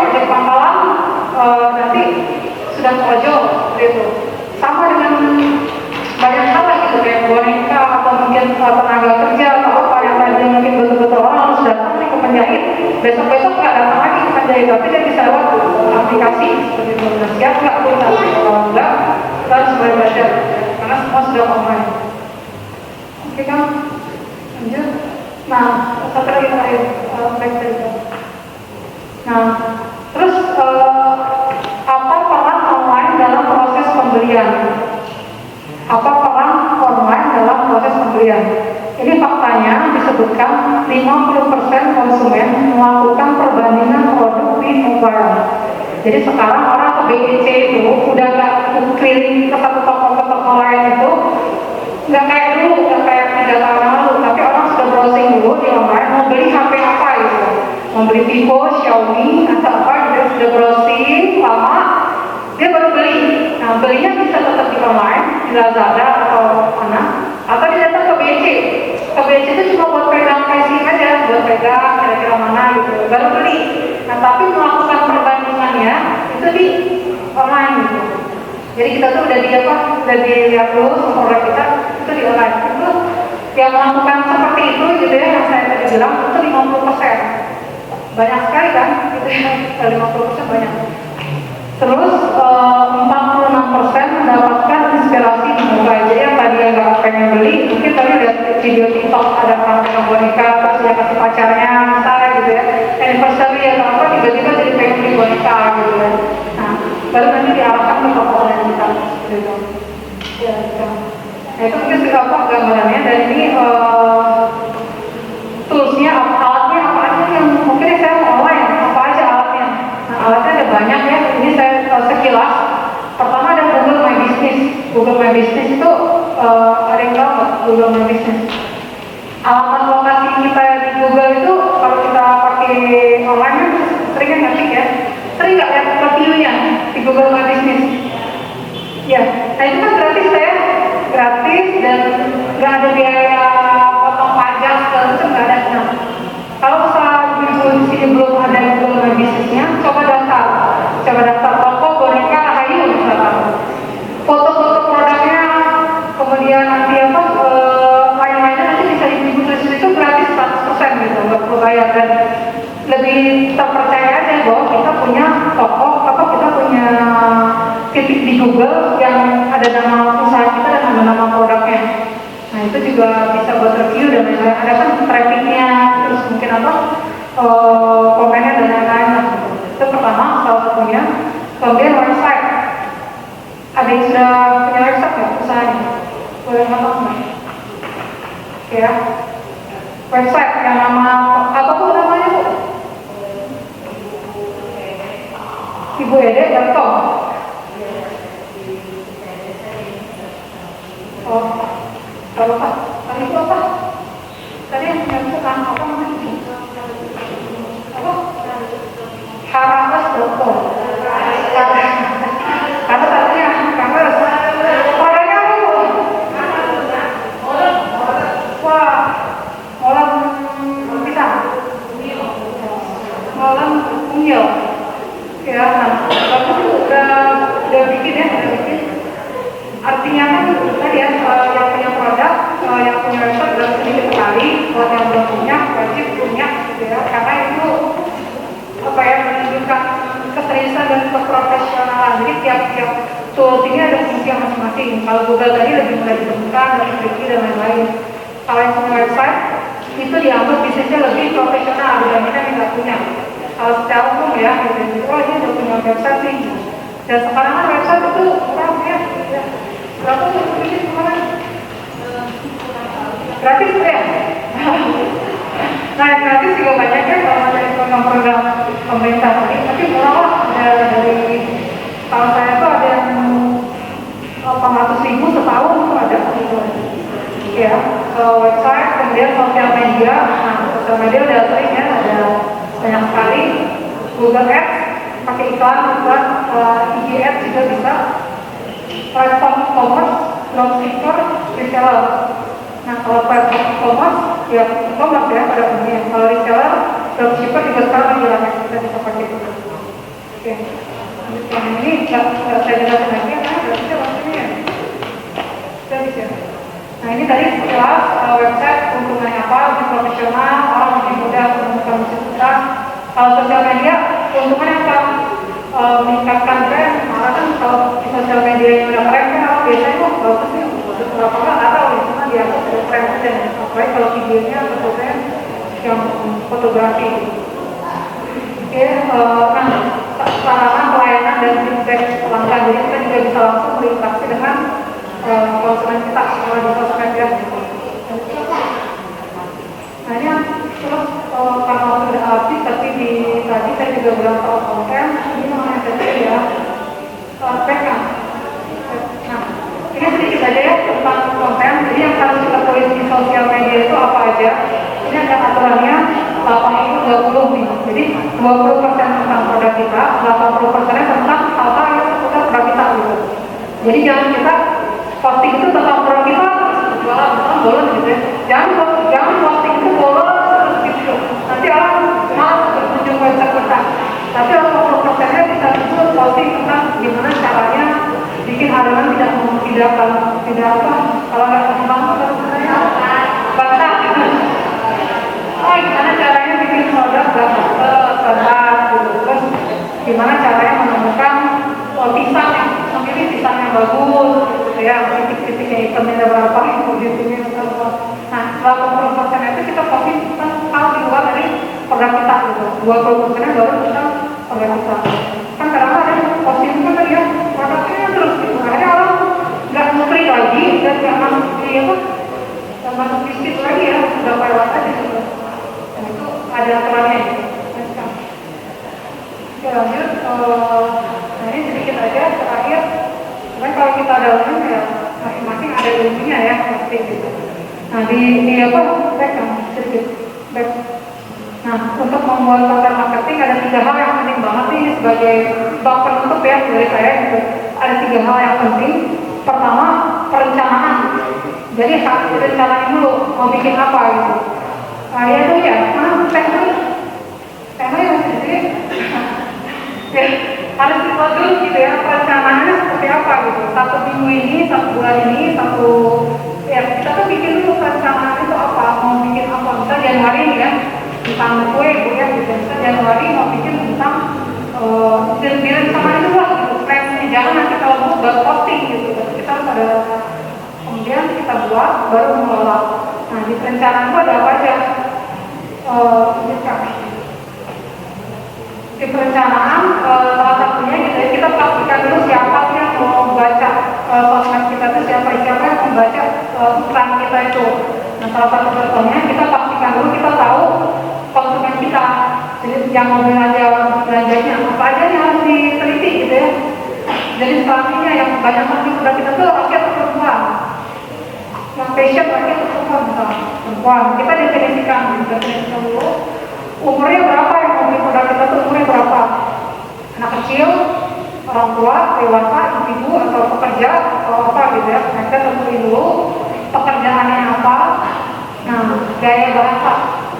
ojek pangkalan nanti sudah ojol gitu. Sama dengan banyak hal gitu kayak boneka atau mungkin tenaga kerja atau apa yang tadinya mungkin betul-betul orang harus datang nih ke penjahit, besok-besok nggak datang lagi ke penjahit, tapi dia bisa lewat aplikasi seperti itu. Nah, siap nggak pun tapi kalau enggak kita harus mulai belajar karena semua sudah online. Oke kan, lanjut. Nah, satu lagi terakhir, baik dari itu. Nah, terus apa peran online dalam proses pembelian? Apa peran online dalam proses pembelian? Ini faktanya disebutkan 50% konsumen melakukan perbandingan produk di mobile. Jadi sekarang orang ke BEC itu udah nggak keliling ke satu toko ke toko lain itu, nggak kayak dulu, nggak kayak 3 tahun lalu, tapi orang sudah browsing dulu di online mau beli HP apa gitu, mau beli Vivo, Xiaomi atau apa gitu, sudah browsing lama, dia baru beli. Nah belinya bisa tetap di online, di Lazada atau mana, atau dia datang ke BEC. Ke BEC itu cuma buat pegang pricing aja, buat pegang kira-kira mana gitu, baru beli. Nah tapi melakukan perbandingannya itu di online gitu. Jadi kita tuh udah dilihat dulu semua produk kita itu di online. Itu yang melakukan seperti itu gitu ya, yang saya tadi bilang itu 50%. Banyak sekali kan, gitu ya, 50% banyak. Terus 46% mendapatkan inspirasi di muka. Jadi yang tadi nggak pengen beli, mungkin tadi lihat video TikTok ada orang pegang boneka, terus dia kasih pacarnya, misalnya gitu ya, anniversary atau apa, tiba-tiba jadi pengen beli boneka gitu ya. Nah, baru nanti diarahkan ke toko online kita gitu. Ya, gitu. Nah itu mungkin sudah apa gambarannya, dan ini toolsnya, alatnya apa aja yang mungkin saya mau online, apa aja alatnya. Nah alatnya ada banyak ya, ini saya sekilas. Pertama ada Google My Business. Google My Business itu ada yang tahu nggak Google My Business? Alamat lokasi kita di Google itu kalau kita pakai online kan sering kan ngetik ya, sering nggak lihat reviewnya di Google My Business? Ya, nah itu kan gratis ya, gratis dan nggak ada biaya potong pajak segala macam, nggak ada. Nah, kalau usaha di sini belum ada Google My Business-nya, coba daftar toko boneka Rahayu misalkan, foto-foto produknya, kemudian nanti apa lain-lainnya nanti bisa dipublikasi itu gratis 100% gitu, nggak perlu bayar, dan lebih terpercaya aja bahwa kita punya toko apa, kita punya titik di Google yang ada nama usaha kita dan ada nama produknya. Nah itu juga bisa buat review dan lain-lain. Ada kan trafficnya, terus mungkin apa komennya dan lain-lain. Itu pertama, salah satunya. Kemudian website. Ada yang sudah punya website nggak usahanya? Boleh ngomong nggak? Ya, website yang nama apa tuh namanya bu? ibuede.com. Oh, kalau Pak, tadi itu apa? Tadi yang bukan apa namanya? Apa? Harapas.com. Karena tadinya kampus. Orangnya apa bu? Wah, molam pisang. Molam unggil. Ya, nah, bagus udah bikin ya, Artinya kan tadi ya, yang punya produk, yang punya website udah sedikit sekali, buat yang belum punya, wajib punya, gitu ya, karena itu apa ya, menunjukkan keseriusan dan keprofesionalan. Jadi tiap-tiap tools ini ada fungsi masing-masing. Kalau Google tadi lebih mudah ditemukan, lebih tricky dan lain-lain. Kalau yang punya website itu dianggap bisnisnya lebih profesional dibandingkan yang nggak punya. Kalau secara umum ya, gitu, oh ini udah punya website nih. Dan sekarang kan website itu murah ya. Berapa tuh bikin kemarin? Gratis ya? Nah gratis juga banyak ya kalau ada program pemerintah tadi, tapi murah lah. Ada dari, kalau saya tuh ada yang 800.000 setahun tuh ada gitu. Ya, website, kemudian sosial media. Nah sosial media udah sering ya, ada banyak sekali. Google Ads, pakai iklan, IG Ads juga bisa. Platform e-commerce, dropshipper, reseller. Nah kalau platform e-commerce, ya e-commerce ya pada umumnya. Kalau reseller, dropshipper juga sekarang lagi ramai, kita bisa pakai itu. Oke. Yang ini nggak saya jelasin lagi, karena nggak bisa waktunya ya. Sudah bisa. Nah ini tadi sekilas website keuntungannya apa, lebih profesional, orang lebih mudah menemukan bisnis kita. Kalau sosial media, keuntungannya apa? Meningkatkan tren, karena kan kalau di sosial media yang udah keren kan orang biasanya kok bagus sih, berapa nggak tahu, cuma dianggap ada tren aja, apalagi kalau videonya atau fotonya yang fotografi. Oke, nah sarana pelayanan dan feedback pelanggan, jadi kita juga bisa langsung berinteraksi dengan konsumen kita kalau di sosmed ya. Nah ini terus karena sudah habis, tapi tadi saya juga bilang soal konten, ini namanya tadi ya PK. Nah ini sedikit aja ya tentang konten. Jadi yang harus kita tulis di sosial media itu apa aja? Ini ada aturannya 80-20 nih. Jadi 20% tentang produk kita, 80%-nya tentang hal-hal yang seputar produk kita gitu. Jadi jangan kita posting itu tentang produk kita, jualan boleh gitu ya. Jangan posting itu boleh terus gitu. Nanti orang malas berkunjung website kita. Tapi 80%-nya bisa disebut posting tentang gimana caranya bikin adonan tidak apa, kalau nggak kembang sebenarnya basah. Oh gimana caranya bikin produk nggak basah, terus gimana caranya menemukan warnanya bagus, gitu ya, titik-titiknya hitamnya berapa, titiknya berapa. Nah, setelah 20% itu kita posting tentang hal di luar dari produk kita gitu. 20% baru kita produk kita. Kan kadang-kadang ada posting kan tadi ya, produknya terus gitu. Akhirnya orang nggak ngeklik lagi dan nggak masuk di apa, nggak masuk di situ lagi ya, udah lewat aja gitu. Dan itu ada aturannya gitu. Oke lanjut, nah ini sedikit aja terakhir. Sebenarnya kalau kita dalamnya ya masing-masing ada ilmunya ya, pasti gitu. Nah di apa? Back sedikit back. Nah untuk membuat konten marketing ada 3 hal yang penting banget nih sebagai bab penutup ya dari saya gitu. Ada 3 hal yang penting. Pertama perencanaan. Jadi harus direncanain dulu mau bikin apa gitu. Nah ya itu ya, mana teknologi masih gede. Ya, harus dibuat dulu gitu ya, perencanaannya seperti apa gitu. 1 minggu ini, 1 bulan ini, ya kita tuh bikin dulu perencanaan itu apa, mau bikin apa. Misal Januari nih ya, tentang kue gitu ya, misal Januari mau bikin tentang direncanain dulu lah gitu, plannya. Jangan nanti kalau mau baru posting gitu, kita harus ada, kemudian kita buat, baru mengelola. Nah di perencanaan itu ada apa aja? Di perencanaan salah satunya gitu ya, kita pastikan dulu siapa sih yang mau membaca konten kita itu, siapa yang membaca iklan kita itu. Nah salah satu contohnya kita pastikan dulu kita tahu konsumen kita, jadi yang mau belanjanya apa aja yang harus diteliti gitu ya. Jadi selanjutnya yang banyak konsumen sudah kita tuh laki atau perempuan, yang passion laki atau perempuan misalnya perempuan, kita definisikan dulu umurnya berapa yang mau beli produk kita tuh, umurnya berapa, anak kecil, orang tua, dewasa, ibu atau pekerja atau apa gitu ya. Nah kita tentuin dulu pekerjaannya apa. Nah gaya bahasa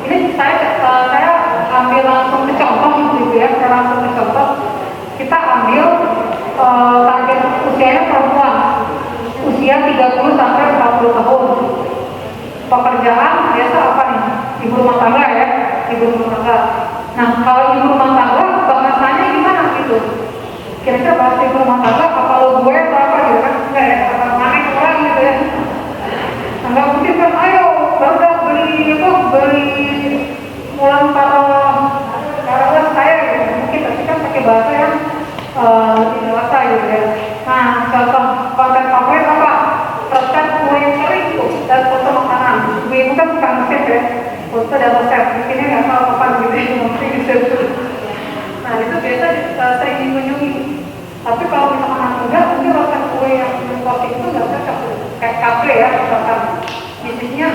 ini saya ambil langsung ke contoh gitu ya, saya langsung ke contoh. Kita ambil target usianya perempuan, usia 30 sampai 40 tahun. Pekerjaan biasa apa nih? Ibu rumah tangga ya, ibu rumah tangga. Nah kalau ibu rumah tangga bahasanya gimana gitu? Kira-kira bahasa ibu rumah tangga apa lo gue atau apa gitu kan? Enggak ya, aneh orang gitu ya. Enggak mungkin kan, ayo baru beli mulan taruh saya gitu. Mungkin tapi kan pakai bahasa yang lebih dewasa gitu ya. Nah contoh konten favorit apa? Resep kue kering tuh dan foto makanan. Ibu kan suka resep ya, foto dan resep. Bikinnya nggak tahu apa gitu ya, mungkin gitu. Nah itu biasa sering dikunjungi. Tapi kalau misalkan anak muda, mungkin resep kue yang posting itu nggak cocok. Kayak kafe ya, misalkan bisnisnya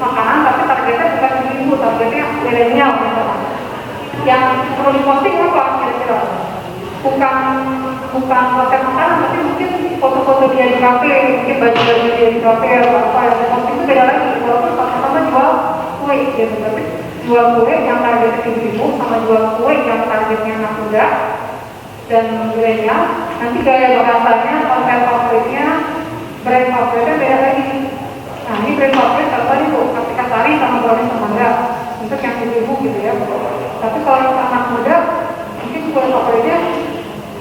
makanan, tapi targetnya bukan ibu, targetnya milenial misalkan. Yang perlu diposting apa kira-kira? Bukan resep makanan, tapi mungkin foto-foto dia di kafe, mungkin baju-baju dia di kafe atau apa yang posting itu beda lagi. Walaupun sama-sama jual kue gitu, tapi jual kue yang targetnya ibu-ibu sama jual kue yang targetnya anak muda dan milenial. Nanti gaya bahasanya, konten favoritnya, brand favoritnya beda lagi. Nah ini brand favorit contohnya tuh Kartika Sari sama Brownies Semangga untuk yang ibu-ibu gitu ya. Tapi kalau yang anak muda mungkin brand favoritnya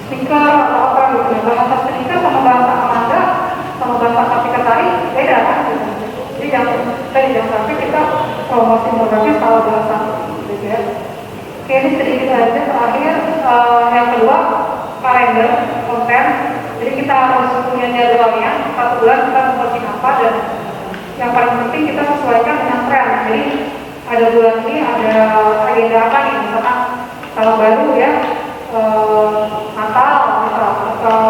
sneaker atau apa gitu. Bahasa sneaker sama bahasa Amanda sama bahasa Kartika Sari beda kan gitu. Jadi jangan sampai kita promosi produknya salah bahasa gitu ya. Oke, ini sedikit aja terakhir. Yang kedua, kalender konten. Jadi kita harus punya jadwalnya, 1 bulan kita memposting apa, dan yang paling penting kita sesuaikan dengan tren. Jadi ada bulan ini ada agenda apa nih, misalkan kalau baru ya Natal misal, atau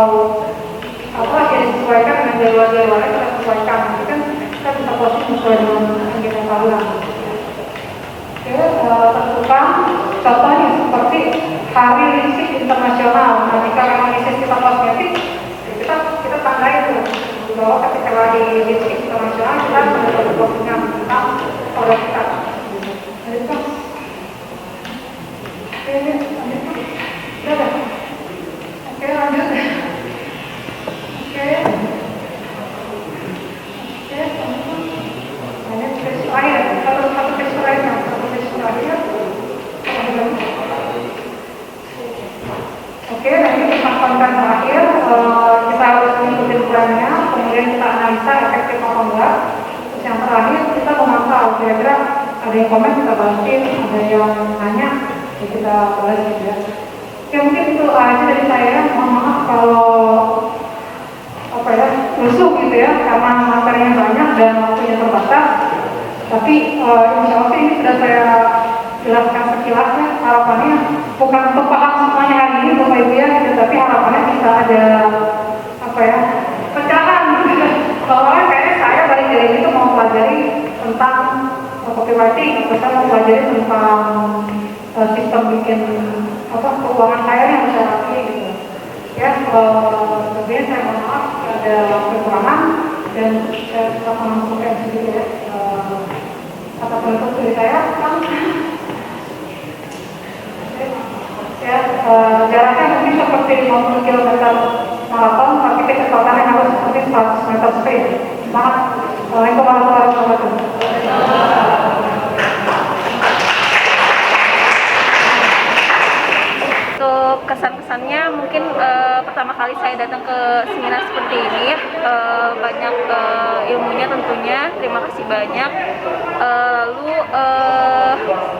apa, jadi sesuaikan dengan jadwal-jadwalnya, kita sesuaikan. Nanti kan kita bisa posting sesuai dengan agenda tahunan. Oke, tentukan contohnya seperti hari listrik internasional. Nah, jika memang listrik kita kosmetik, kita tandai itu bahwa ketika lagi listrik internasional kita sudah postingan tentang produk kita. Jadi kan, oke lanjut. Lanjut ke terakhir, satu tes terakhir. Oke, nah ini tentang konten terakhir, kita harus mengikuti komen kita balesin, ada yang nanya ya kita balas gitu ya. Ya mungkin itu aja dari saya. Mohon maaf kalau apa ya rusuh gitu ya, karena materinya banyak dan waktunya terbatas. Tapi insya Allah sih ini sudah saya jelaskan sekilasnya. Harapannya bukan untuk paham semuanya hari ini Bapak Ibu ya, tapi harapannya bisa ada apa ya pencerahan gitu. Bahwa kayaknya saya balik dari itu mau pelajari tentang copywriting, atau saya mau pelajari tentang sistem bikin apa keuangan saya yang bisa rapi gitu. Ya, kemudian saya mohon maaf ada kekurangan dan saya tetap langsung ke sendiri ya. Kata penutup dari saya, Kang. Ya, jaraknya mungkin seperti 50 km maraton, tapi kecepatannya harus seperti 100 meter sprint. Semangat. Assalamualaikum warahmatullahi wabarakatuh. Untuk kesan-kesannya mungkin pertama kali saya datang ke seminar seperti ini ya, banyak ilmunya tentunya, terima kasih banyak. Lalu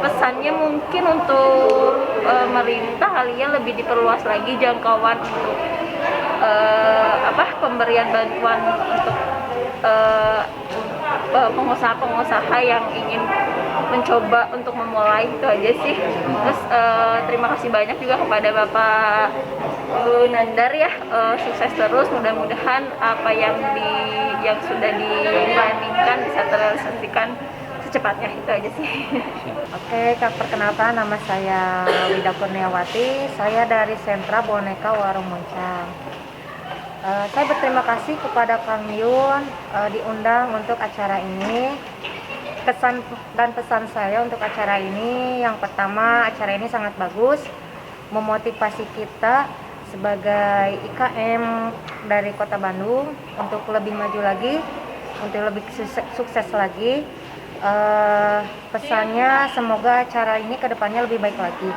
pesannya mungkin untuk pemerintah kali ya lebih diperluas lagi jangkauan untuk pemberian bantuan untuk pengusaha-pengusaha yang ingin mencoba untuk memulai, itu aja sih. Terus terima kasih banyak juga kepada Bapak Nandar ya, sukses terus, mudah-mudahan apa yang sudah diplanningkan bisa terrealisasikan secepatnya, itu aja sih. Oke, perkenalkan nama saya Wida Kurniawati, saya dari Sentra Boneka Warung Moncang. Saya berterima kasih kepada Kang Yun diundang untuk acara ini. Kesan dan pesan saya untuk acara ini, yang pertama, acara ini sangat bagus, memotivasi kita sebagai IKM dari Kota Bandung untuk lebih maju lagi, untuk lebih sukses lagi. Pesannya semoga acara ini kedepannya lebih baik lagi.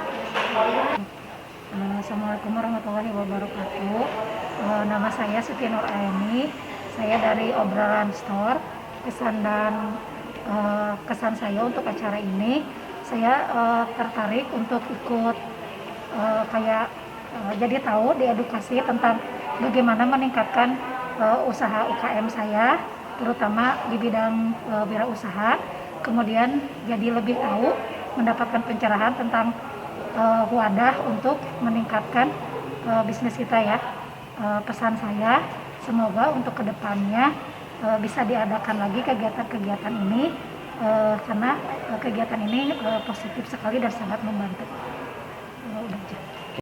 Assalamualaikum warahmatullahi wabarakatuh. Nama saya Siti Nur Aini, saya dari Obrolan Store. Kesan saya untuk acara ini, saya tertarik untuk ikut jadi tahu, diedukasi tentang bagaimana meningkatkan usaha UKM saya, terutama di bidang wirausaha. Kemudian jadi lebih tahu, mendapatkan pencerahan tentang wadah untuk meningkatkan bisnis kita ya. Pesan saya, semoga untuk kedepannya bisa diadakan lagi kegiatan-kegiatan ini, karena kegiatan ini positif sekali dan sangat membantu. Udah aja.